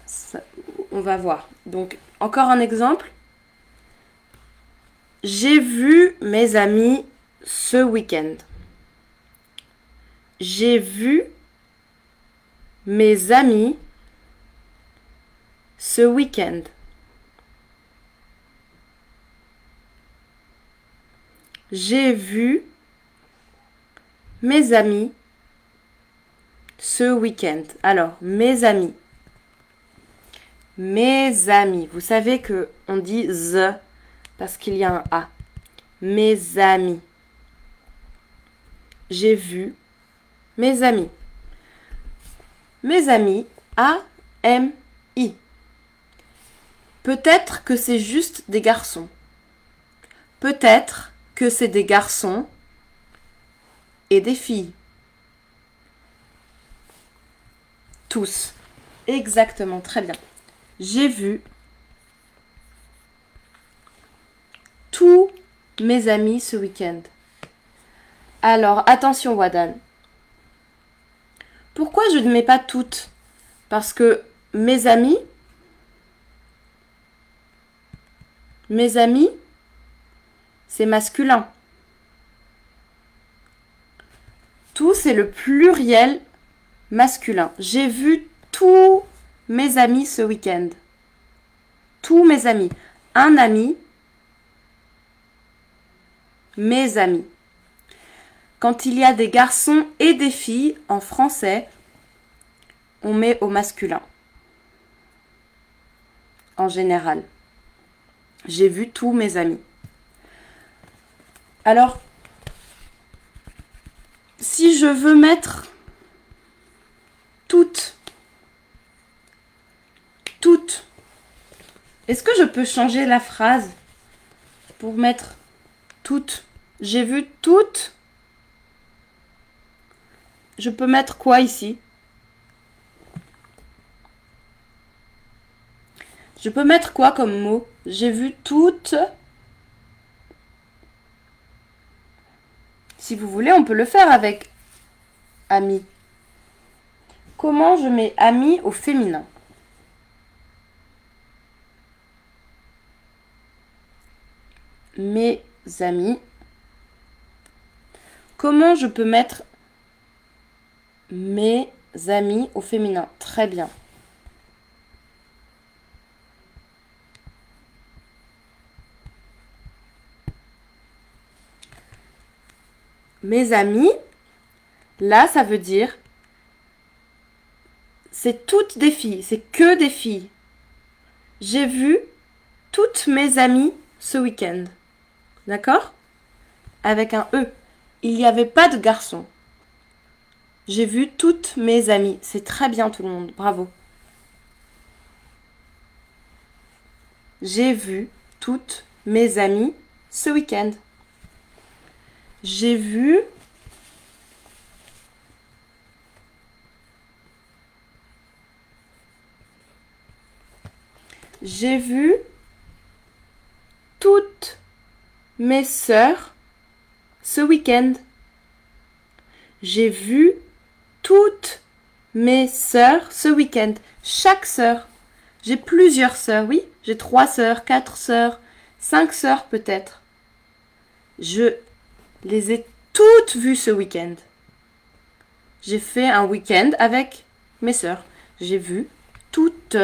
On va voir. Donc, encore un exemple. J'ai vu mes amis ce week-end. J'ai vu mes amis ce week-end. J'ai vu mes amis ce week-end. Alors, mes amis. Mes amis. Vous savez que on dit the parce qu'il y a un A. Mes amis. J'ai vu mes amis. Mes amis, A-M-I. Peut-être que c'est juste des garçons. Peut-être que c'est des garçons et des filles. Tous. Exactement, très bien. J'ai vu tous mes amis ce week-end. Alors, attention Wadan. Pourquoi je ne mets pas toutes? Parce que mes amis, c'est masculin. Tout, c'est le pluriel masculin. J'ai vu tous mes amis ce week-end. Tous mes amis. Un ami, mes amis. Quand il y a des garçons et des filles en français, on met au masculin. En général. J'ai vu tous mes amis. Alors, si je veux mettre toutes, est-ce que je peux changer la phrase pour mettre toutes? J'ai vu toutes. Je peux mettre quoi ici? Je peux mettre quoi comme mot? J'ai vu toutes. Si vous voulez, on peut le faire avec amis. Comment je mets amis au féminin? Mes amis. Comment je peux mettre mes amis au féminin? Très bien. Mes amis, là, ça veut dire c'est toutes des filles, c'est que des filles. J'ai vu toutes mes amies ce week-end. D'accord? Avec un E. Il n'y avait pas de garçons. J'ai vu toutes mes amies. C'est très bien tout le monde. Bravo. J'ai vu toutes mes amies ce week-end. J'ai vu toutes mes sœurs ce week-end. J'ai vu toutes mes sœurs ce week-end. Chaque sœur. J'ai plusieurs sœurs, oui. J'ai 3 sœurs, 4 sœurs, 5 sœurs peut-être. Je les ai toutes vues ce week-end. J'ai fait un week-end avec mes sœurs. J'ai vu toutes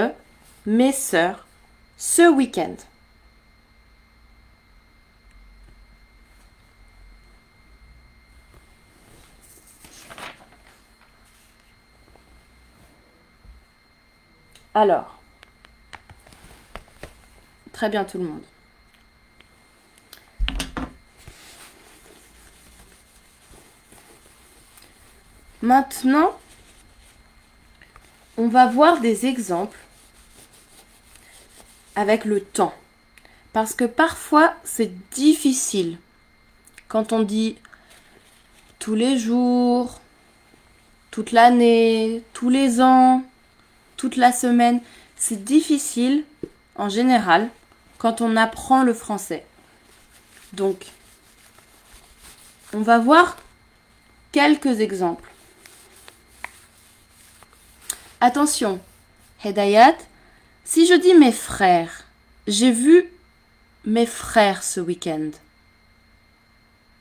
mes sœurs ce week-end. Alors, très bien tout le monde. Maintenant, on va voir des exemples avec le temps. Parce que parfois, c'est difficile. Quand on dit tous les jours, toute l'année, tous les ans, toute la semaine, c'est difficile en général quand on apprend le français. Donc, on va voir quelques exemples. Attention, Hedayat, si je dis mes frères, j'ai vu mes frères ce week-end.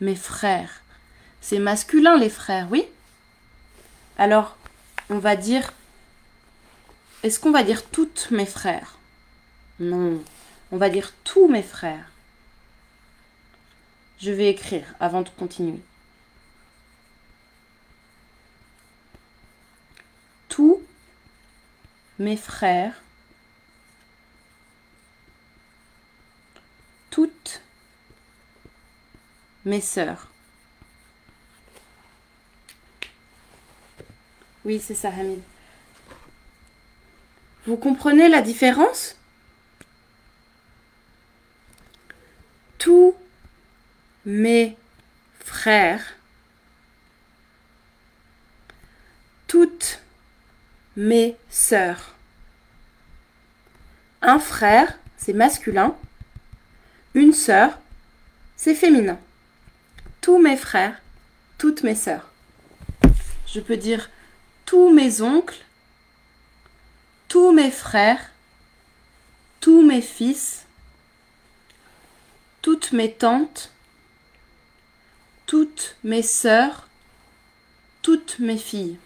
Mes frères. C'est masculin les frères, oui? Alors, on va dire... Est-ce qu'on va dire toutes mes frères? Non, on va dire tous mes frères. Je vais écrire avant de continuer. mes frères, toutes mes sœurs. Oui, c'est ça, Hamid. Vous comprenez la différence? Tous mes frères, toutes mes sœurs. Un frère, c'est masculin. Une sœur, c'est féminin. Tous mes frères, toutes mes sœurs. Je peux dire tous mes oncles, tous mes frères, tous mes fils, toutes mes tantes, toutes mes sœurs, toutes mes filles.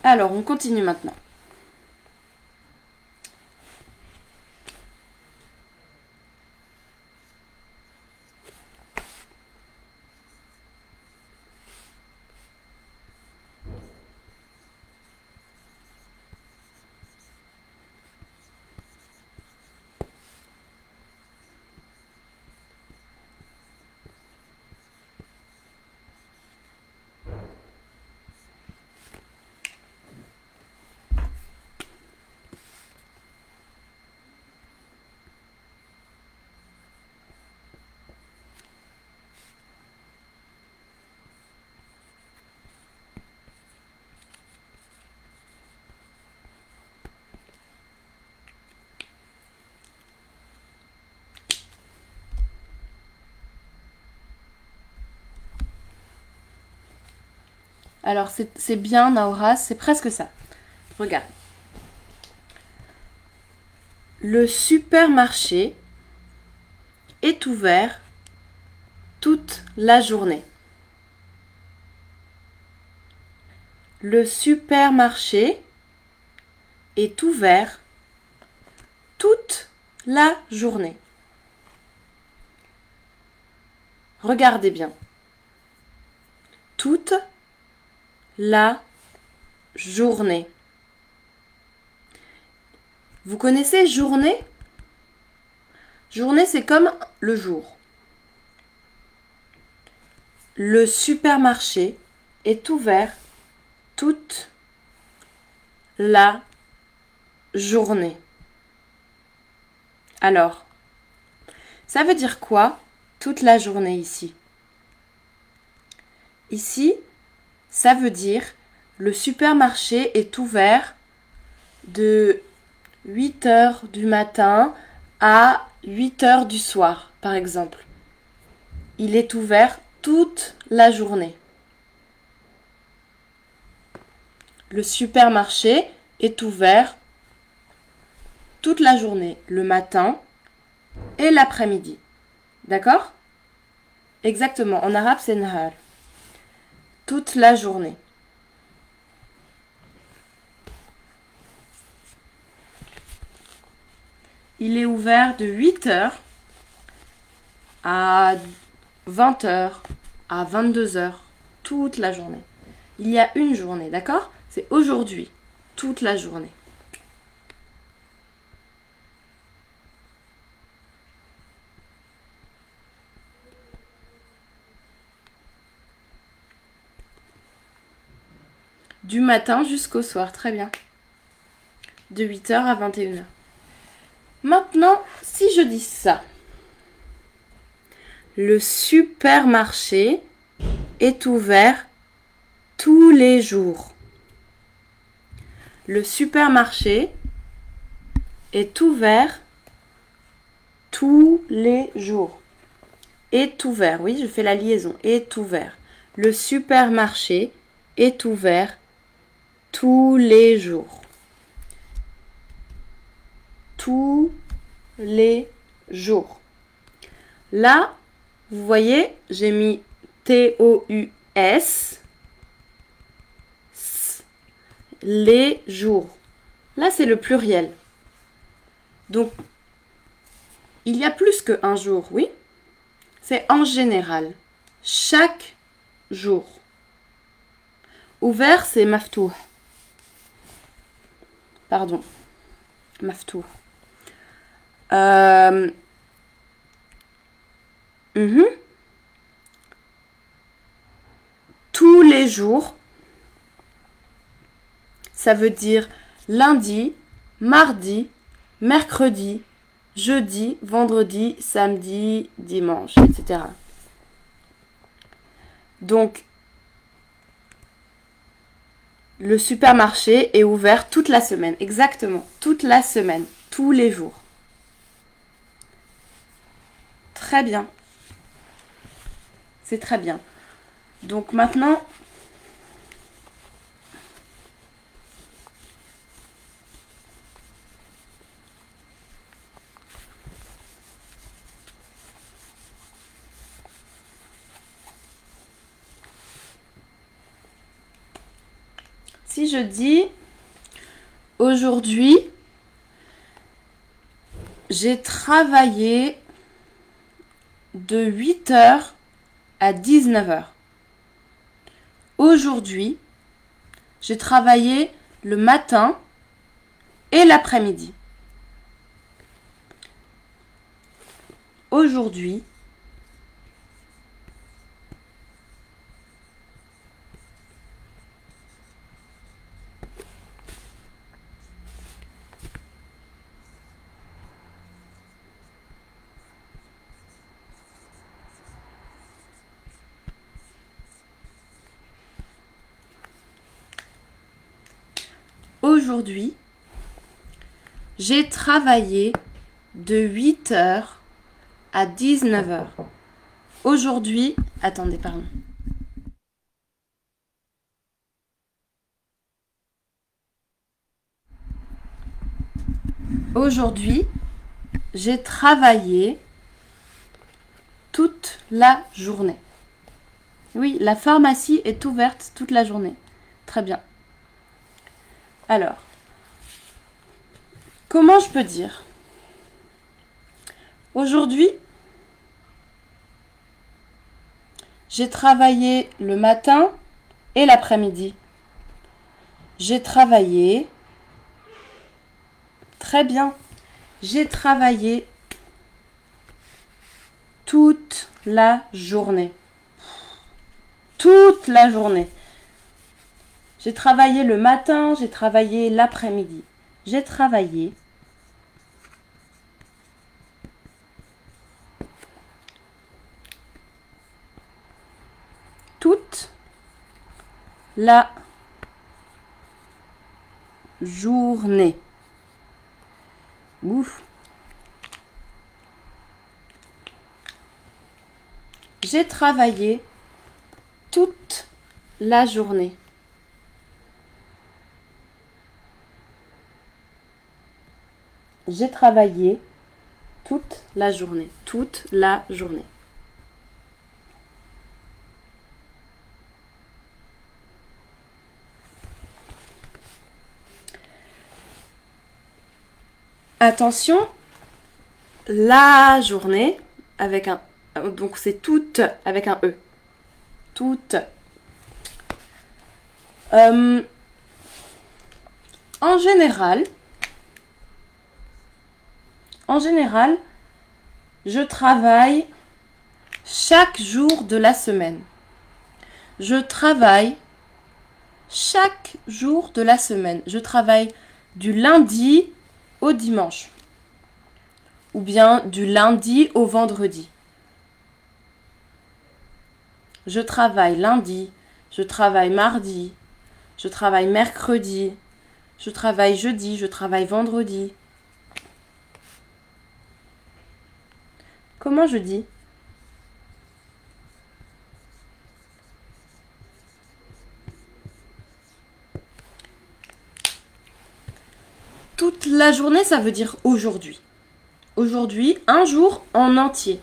Alors, on continue maintenant. Alors, c'est bien, Naura, c'est presque ça. Regarde. Le supermarché est ouvert toute la journée. Le supermarché est ouvert toute la journée. Regardez bien. Toute la journée. Vous connaissez journée? Journée, c'est comme le jour. Le supermarché est ouvert toute la journée. Alors, ça veut dire quoi, toute la journée ici? Ici, ça veut dire le supermarché est ouvert de 8 heures du matin à 8 heures du soir, par exemple. Il est ouvert toute la journée. Le supermarché est ouvert toute la journée, le matin et l'après-midi. D'accord? Exactement. En arabe, c'est nahar. Toute la journée. Il est ouvert de 8 heures à 20 heures, à 22 heures, toute la journée. Il y a une journée, d'accord? C'est aujourd'hui, toute la journée. Du matin jusqu'au soir, très bien. De 8 heures à 21 heures. Maintenant, si je dis ça, le supermarché est ouvert tous les jours. Le supermarché est ouvert tous les jours. Est ouvert, oui, je fais la liaison. Est ouvert. Le supermarché est ouvert tous les jours. Tous les jours. Là, vous voyez, j'ai mis T-O-U-S. Les jours. Là, c'est le pluriel. Donc, il y a plus qu'un jour, oui. C'est en général. Chaque jour. Ouvert, c'est maftouh. Pardon. Maftouh. Tous les jours, ça veut dire lundi, mardi, mercredi, jeudi, vendredi, samedi, dimanche, etc. Donc, le supermarché est ouvert toute la semaine, exactement, toute la semaine, tous les jours. Très bien. C'est très bien. Donc maintenant, si je dis aujourd'hui, j'ai travaillé de 8 h à 19 h. Aujourd'hui, j'ai travaillé le matin et l'après-midi. Aujourd'hui, j'ai travaillé de 8 h à 19 h. Aujourd'hui, attendez, pardon. Aujourd'hui, j'ai travaillé toute la journée. Oui, la pharmacie est ouverte toute la journée. Très bien. Alors, comment je peux dire? Aujourd'hui, j'ai travaillé le matin et l'après-midi. J'ai travaillé. Très bien. J'ai travaillé toute la journée. Toute la journée. J'ai travaillé le matin, j'ai travaillé l'après-midi. J'ai travaillé toute la journée. Ouf. J'ai travaillé toute la journée. J'ai travaillé toute la journée. Toute la journée. Attention, la journée avec un... Donc c'est toute avec un E. Toute. En général, je travaille chaque jour de la semaine. Je travaille chaque jour de la semaine. Je travaille du lundi au dimanche. Ou bien du lundi au vendredi. Je travaille lundi, je travaille mardi, je travaille mercredi, je travaille jeudi, je travaille vendredi. Comment je dis? Toute la journée, ça veut dire aujourd'hui. Aujourd'hui, un jour en entier.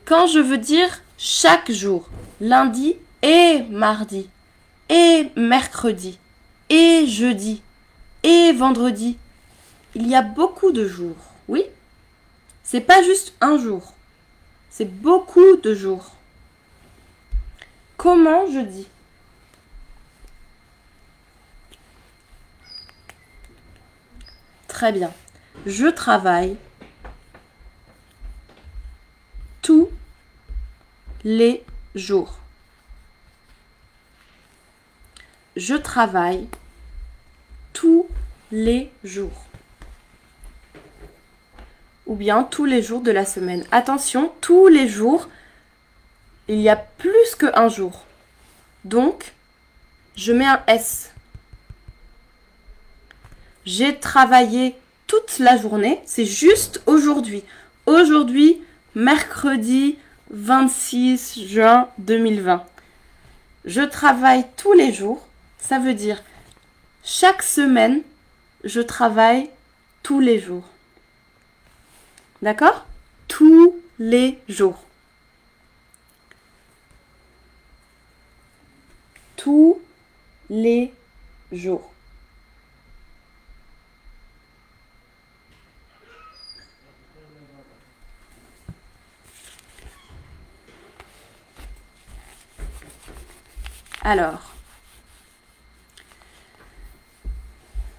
Quand je veux dire chaque jour, lundi et mardi, et mercredi, et jeudi, et vendredi, il y a beaucoup de jours, oui? C'est pas juste un jour. C'est beaucoup de jours. Comment je dis? Très bien. Je travaille tous les jours. Je travaille tous les jours. Ou bien tous les jours de la semaine. Attention, tous les jours, il y a plus qu'un jour. Donc, je mets un S. J'ai travaillé toute la journée, c'est juste aujourd'hui. Aujourd'hui, mercredi 26 juin 2020. Je travaille tous les jours, ça veut dire chaque semaine, je travaille tous les jours. D'accord? Tous les jours. Tous les jours. Alors,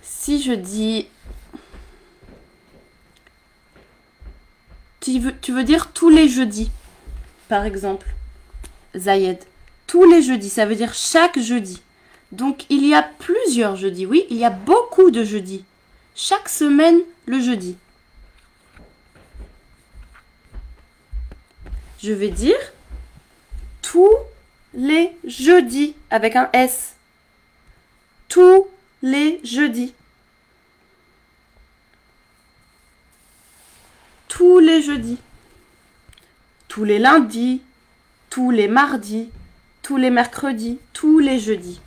si je dis... Tu veux dire tous les jeudis, par exemple. Zayed. Tous les jeudis, ça veut dire chaque jeudi. Donc, il y a plusieurs jeudis. Oui, il y a beaucoup de jeudis. Chaque semaine, le jeudi. Je vais dire tous les jeudis avec un S. Tous les jeudis. Tous les jeudis. Tous les lundis. Tous les mardis. Tous les mercredis. Tous les jeudis.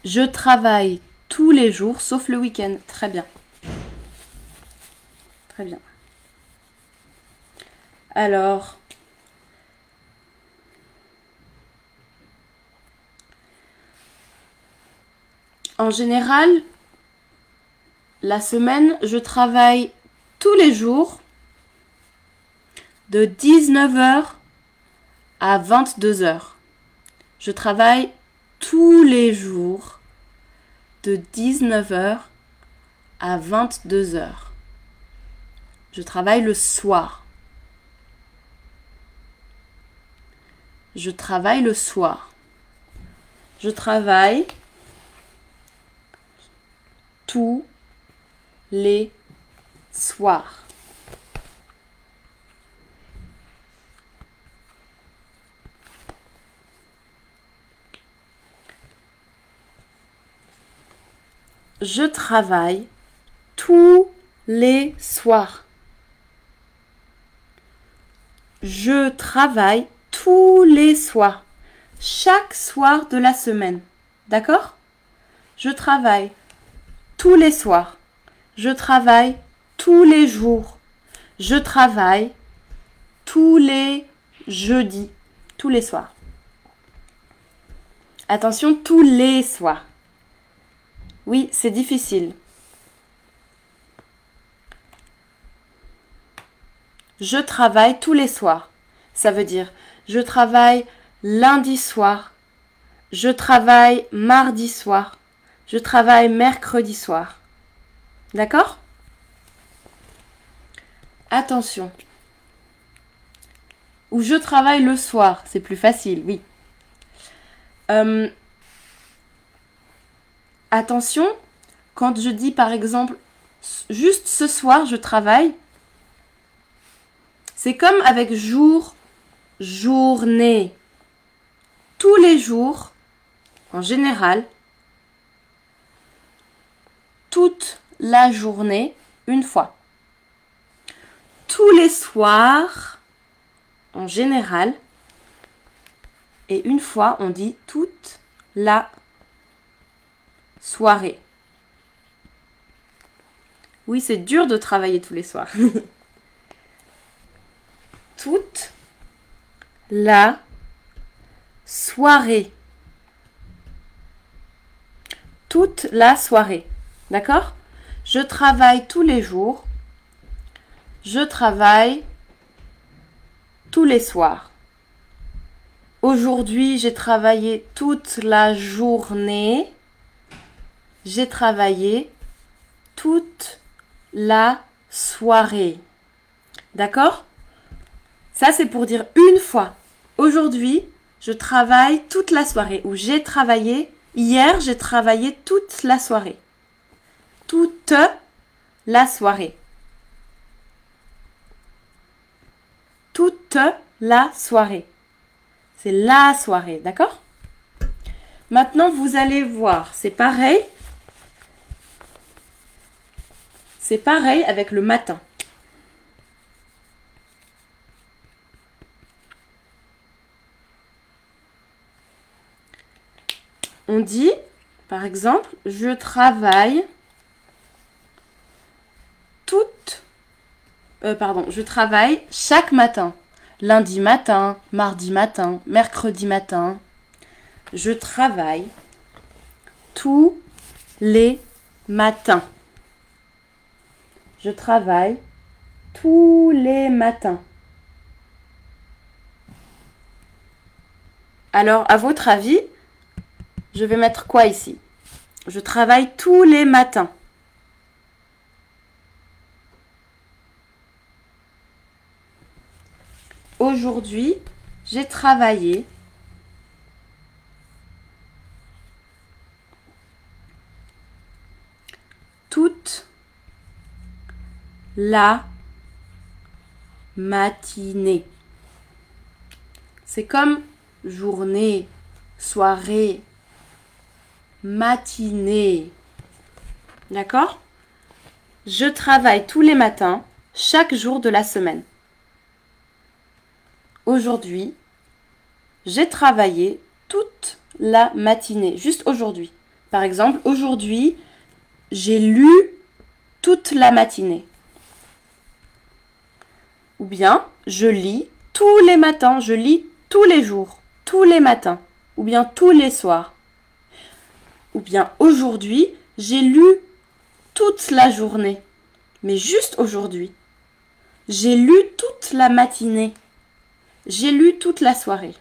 Je travaille tous les jours, sauf le week-end. Très bien. Très bien. Alors, en général, la semaine, je travaille tous les jours de 19h à 22h. Je travaille tous les jours de 19h à 22h. Je travaille le soir. Je travaille le soir. Je travaille tous les soirs. Je travaille tous les soirs. Je travaille tous les soirs. Chaque soir de la semaine. D'accord? Je travaille tous les soirs. Je travaille tous les jours. Je travaille tous les jeudis. Tous les soirs. Attention, tous les soirs. Oui, c'est difficile. Je travaille tous les soirs. Ça veut dire, je travaille lundi soir. Je travaille mardi soir. Je travaille mercredi soir. D'accord? Attention. Ou je travaille le soir. C'est plus facile, oui. Attention, quand je dis par exemple, juste ce soir je travaille, c'est comme avec jour, journée. Tous les jours, en général, toute la journée, une fois. Tous les soirs, en général, et une fois, on dit toute la soirée. Oui, c'est dur de travailler tous les soirs. Toute la soirée. Toute la soirée. D'accord? Je travaille tous les jours. Je travaille tous les soirs. Aujourd'hui, j'ai travaillé toute la journée. J'ai travaillé toute la soirée. D'accord? Ça, c'est pour dire une fois. Aujourd'hui, je travaille toute la soirée. Ou j'ai travaillé. Hier, j'ai travaillé toute la soirée. Toute la soirée. Toute la soirée. C'est la soirée, d'accord? Maintenant, vous allez voir, c'est pareil. C'est pareil avec le matin. On dit, par exemple, je travaille je travaille chaque matin. Lundi matin, mardi matin, mercredi matin. Je travaille tous les matins. Je travaille tous les matins. Alors, à votre avis, je vais mettre quoi ici? Je travaille tous les matins. Aujourd'hui, j'ai travaillé toute la matinée. C'est comme journée, soirée, matinée. D'accord? Je travaille tous les matins, chaque jour de la semaine. Aujourd'hui, j'ai travaillé toute la matinée, juste aujourd'hui. Par exemple, aujourd'hui, j'ai lu toute la matinée. Ou bien, je lis tous les matins, je lis tous les jours, tous les matins, ou bien tous les soirs. Ou bien, aujourd'hui, j'ai lu toute la journée, mais juste aujourd'hui. J'ai lu toute la matinée. J'ai lu toute la soirée.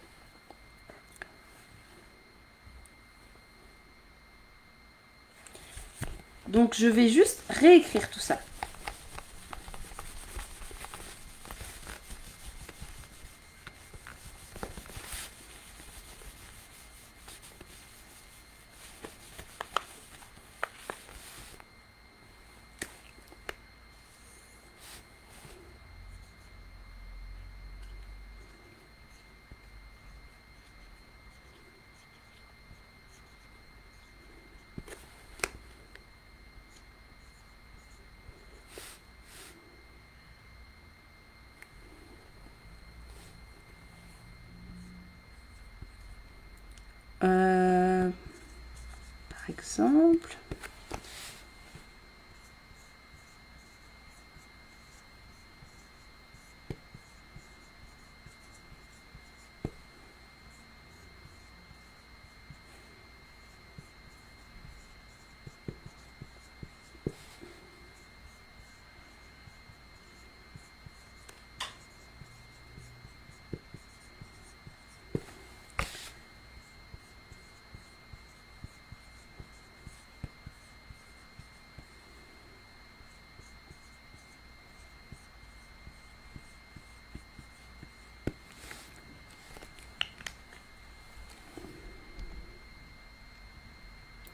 Donc, je vais juste réécrire tout ça. Par exemple...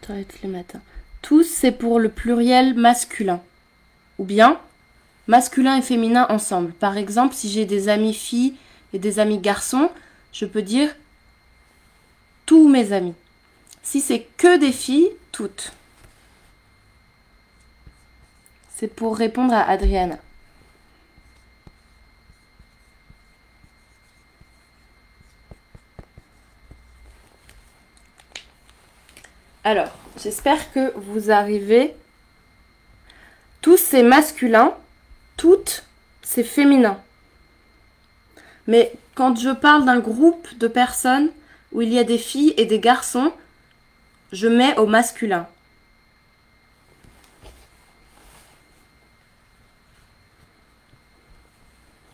tous les matins. Tous, c'est pour le pluriel masculin. Ou bien, masculin et féminin ensemble. Par exemple, si j'ai des amis filles et des amis garçons, je peux dire tous mes amis. Si c'est que des filles, toutes. C'est pour répondre à Adriana. Alors, j'espère que vous arrivez. Tous, c'est masculin. Toutes, c'est féminin. Mais quand je parle d'un groupe de personnes où il y a des filles et des garçons, je mets au masculin.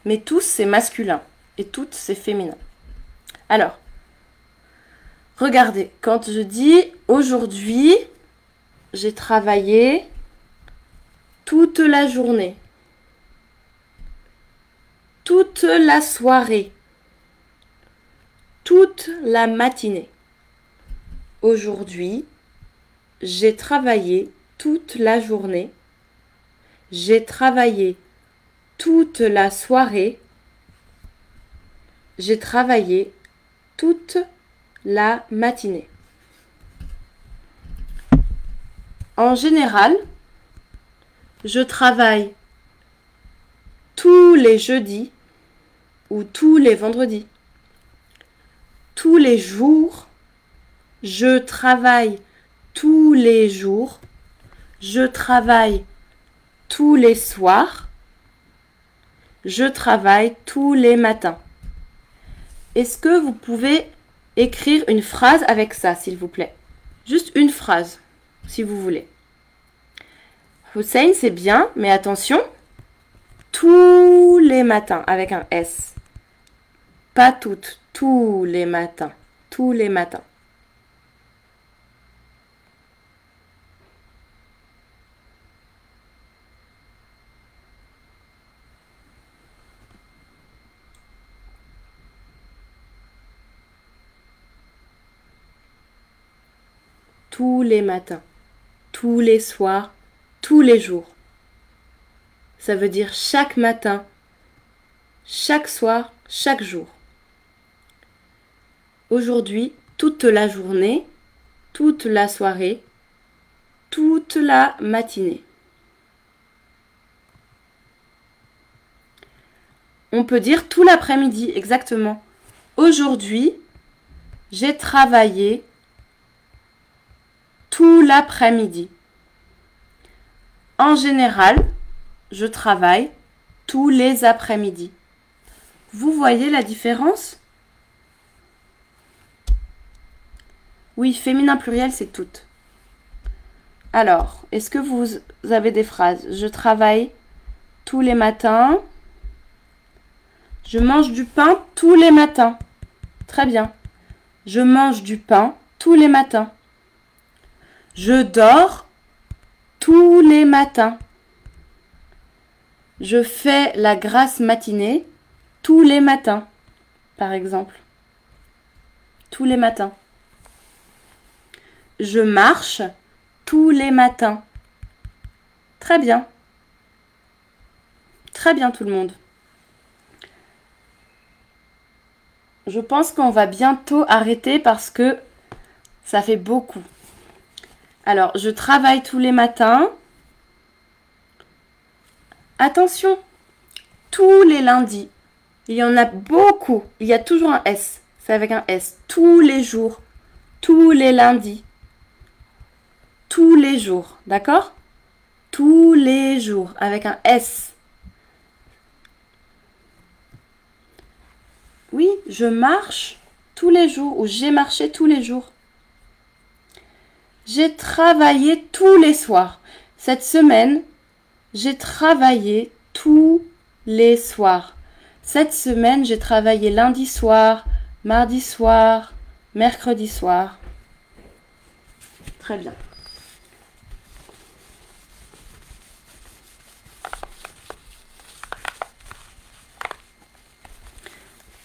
mais tous c'est masculin et toutes c'est féminin. Alors, regardez, quand je dis aujourd'hui, j'ai travaillé toute la journée, toute la soirée, toute la matinée. Aujourd'hui, j'ai travaillé toute la journée, j'ai travaillé toute la soirée, j'ai travaillé toute la matinée. En général, je travaille tous les jeudis ou tous les vendredis. Tous les jours, je travaille tous les jours, je travaille tous les soirs, je travaille tous les matins. Est-ce que vous pouvez écrire une phrase avec ça, s'il vous plaît? Juste une phrase, si vous voulez. Hussein, c'est bien, mais attention, tous les matins, avec un S. Pas toutes, tous les matins, tous les matins. Tous les matins, tous les soirs, tous les jours. Ça veut dire chaque matin, chaque soir, chaque jour. Aujourd'hui, toute la journée, toute la soirée, toute la matinée. On peut dire tout l'après-midi, exactement. Aujourd'hui, j'ai travaillé tout l'après-midi. En général, je travaille tous les après-midi. Vous voyez la différence? Oui, féminin pluriel, c'est toutes. Alors, est-ce que vous avez des phrases? Je travaille tous les matins. Je mange du pain tous les matins. Très bien. Je mange du pain tous les matins. Je dors tous les matins. Je fais la grasse matinée tous les matins, par exemple. Tous les matins. Je marche tous les matins. Très bien. Très bien tout le monde. Je pense qu'on va bientôt arrêter parce que ça fait beaucoup. Alors, je travaille tous les matins. Attention, tous les lundis. Il y en a beaucoup. Il y a toujours un S. C'est avec un S. Tous les jours. Tous les lundis. Tous les jours. D'accord? Tous les jours. Avec un S. Oui, je marche tous les jours ou j'ai marché tous les jours. J'ai travaillé tous les soirs. Cette semaine, j'ai travaillé tous les soirs. Cette semaine, j'ai travaillé lundi soir, mardi soir, mercredi soir. Très bien.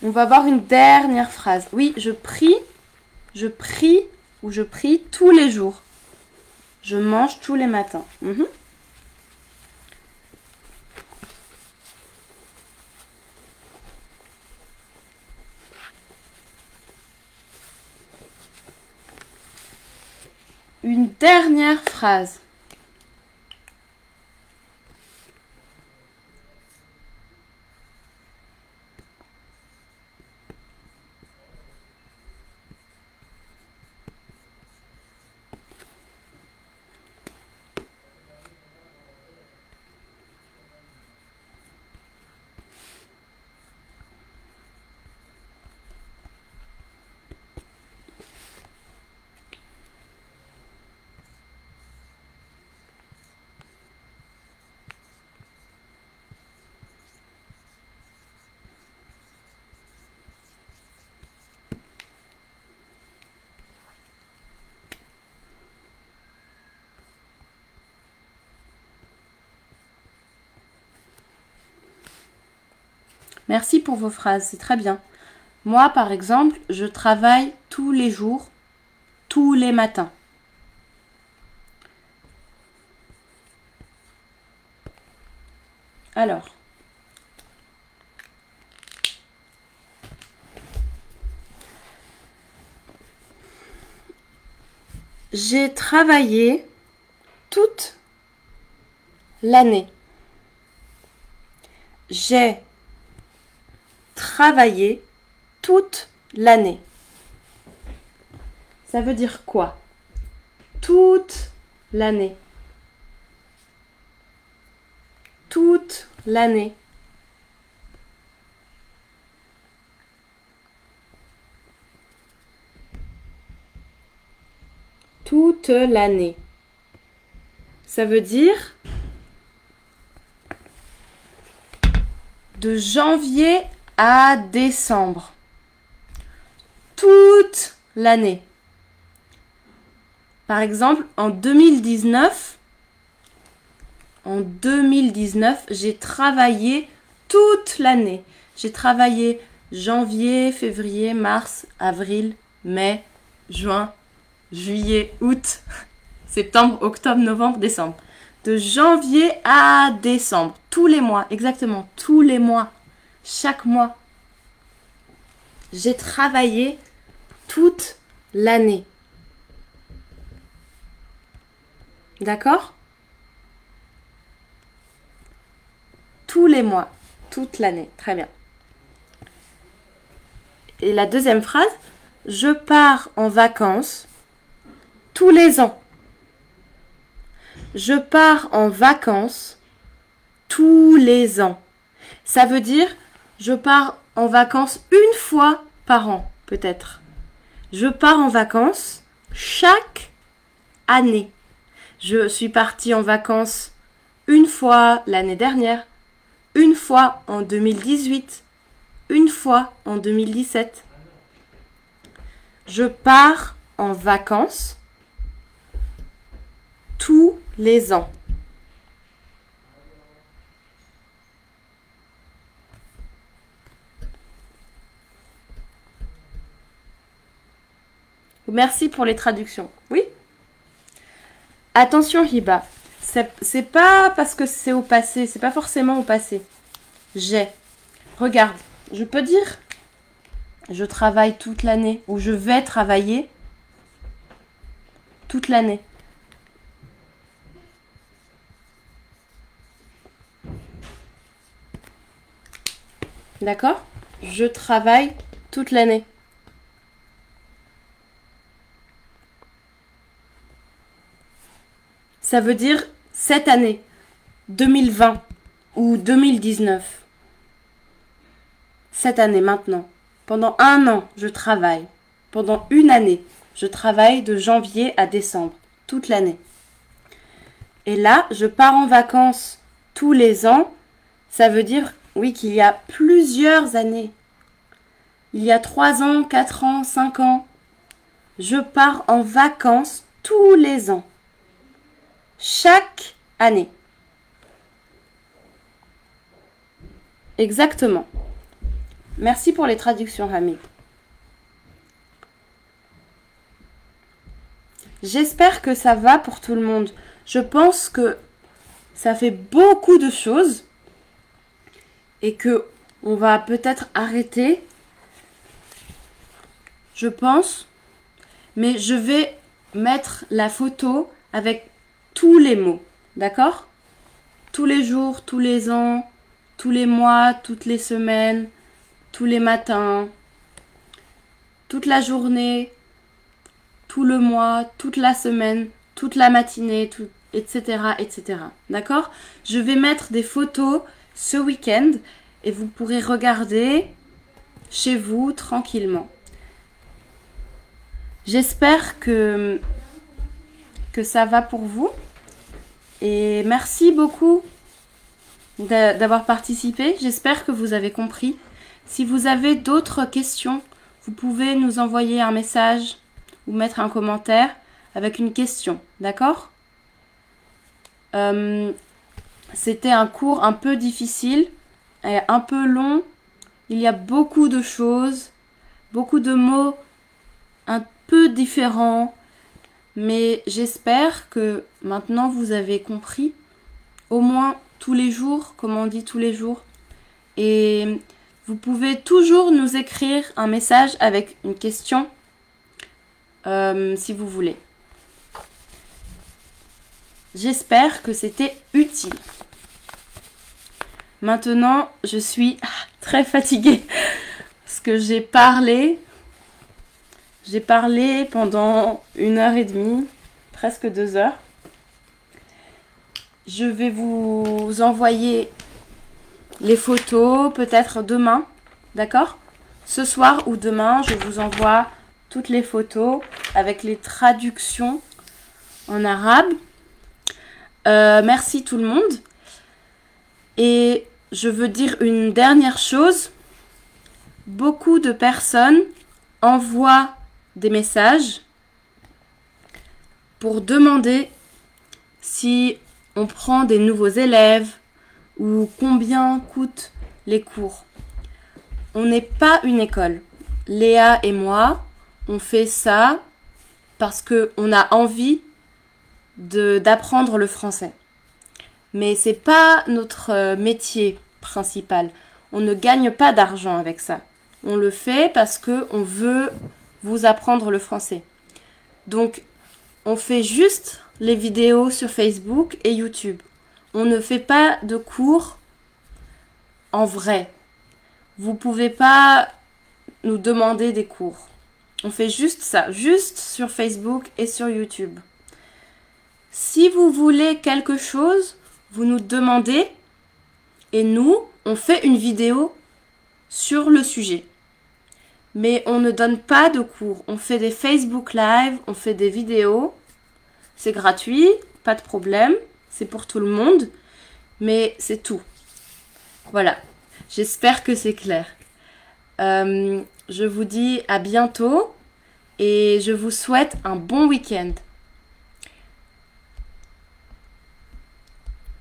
On va voir une dernière phrase. Oui, je prie ou je prie tous les jours. Je mange tous les matins. Une dernière phrase. Merci pour vos phrases, c'est très bien. Moi, par exemple, je travaille tous les jours, tous les matins. Alors, j'ai travaillé toute l'année. J'ai travaillé toute l'année. Ça veut dire quoi? Toute l'année. Toute l'année. Toute l'année. Ça veut dire de janvier à décembre. Toute l'année. Par exemple, en 2019, j'ai travaillé toute l'année. J'ai travaillé janvier, février, mars, avril, mai, juin, juillet, août, septembre, octobre, novembre, décembre. De janvier à décembre. Tous les mois, exactement, tous les mois. Chaque mois. J'ai travaillé toute l'année. D'accord? Tous les mois, toute l'année. Très bien. Et la deuxième phrase, je pars en vacances tous les ans. Je pars en vacances tous les ans. Ça veut dire, je pars en vacances une fois par an, peut-être. Je pars en vacances chaque année. Je suis partie en vacances une fois l'année dernière, une fois en 2018, une fois en 2017. Je pars en vacances tous les ans. Merci pour les traductions. Oui? Attention Hiba, c'est pas parce que c'est au passé, c'est pas forcément au passé. J'ai. Regarde, je peux dire je travaille toute l'année ou je vais travailler toute l'année. D'accord? Je travaille toute l'année. Ça veut dire cette année, 2020 ou 2019. Cette année maintenant. Pendant un an, je travaille. Pendant une année, je travaille de janvier à décembre, toute l'année. Et là, je pars en vacances tous les ans. Ça veut dire, oui, qu'il y a plusieurs années. Il y a 3 ans, 4 ans, 5 ans. Je pars en vacances tous les ans. Chaque année. Exactement. Merci pour les traductions, Hamid. J'espère que ça va pour tout le monde. Je pense que ça fait beaucoup de choses et que on va peut-être arrêter. Je pense. Mais je vais mettre la photo avec tous les mots. D'accord? Tous les jours, tous les ans, tous les mois, toutes les semaines, tous les matins, toute la journée, tout le mois, toute la semaine, toute la matinée, etc., etc. D'accord? Je vais mettre des photos ce week-end et vous pourrez regarder chez vous tranquillement. J'espère que ça va pour vous. Et merci beaucoup d'avoir participé. J'espère que vous avez compris. Si vous avez d'autres questions, vous pouvez nous envoyer un message ou mettre un commentaire avec une question. D'accord? C'était un cours un peu difficile, et un peu long, Il y a beaucoup de choses, beaucoup de mots un peu différents, mais j'espère que maintenant vous avez compris, au moins tous les jours, comme on dit tous les jours. Et vous pouvez toujours nous écrire un message avec une question, si vous voulez. J'espère que c'était utile. Maintenant, je suis très fatiguée parce que j'ai parlé pendant 1h30, presque 2 heures. Je vais vous envoyer les photos peut-être demain, d'accord? Ce soir ou demain, je vous envoie toutes les photos avec les traductions en arabe. Merci tout le monde. Et je veux dire une dernière chose. Beaucoup de personnes envoient des messages pour demander si on prend des nouveaux élèves ou combien coûtent les cours. On n'est pas une école. Léa et moi, on fait ça parce qu'on a envie d'apprendre le français. Mais c'est pas notre métier principal. On ne gagne pas d'argent avec ça. On le fait parce qu'on veut vous apprendre le français. Donc, on fait juste les vidéos sur Facebook et YouTube. On ne fait pas de cours en vrai. Vous pouvez pas nous demander des cours. On fait juste ça, juste sur Facebook et sur YouTube. Si vous voulez quelque chose, vous nous demandez et nous, on fait une vidéo sur le sujet. Mais on ne donne pas de cours. On fait des Facebook Live, on fait des vidéos. C'est gratuit, pas de problème. C'est pour tout le monde. Mais c'est tout. Voilà. J'espère que c'est clair. Je vous dis à bientôt et je vous souhaite un bon week-end.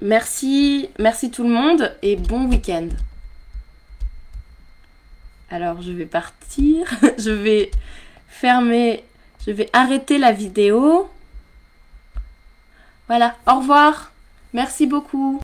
Merci tout le monde et bon week-end. Alors je vais partir, je vais arrêter la vidéo. Voilà, au revoir. Merci beaucoup.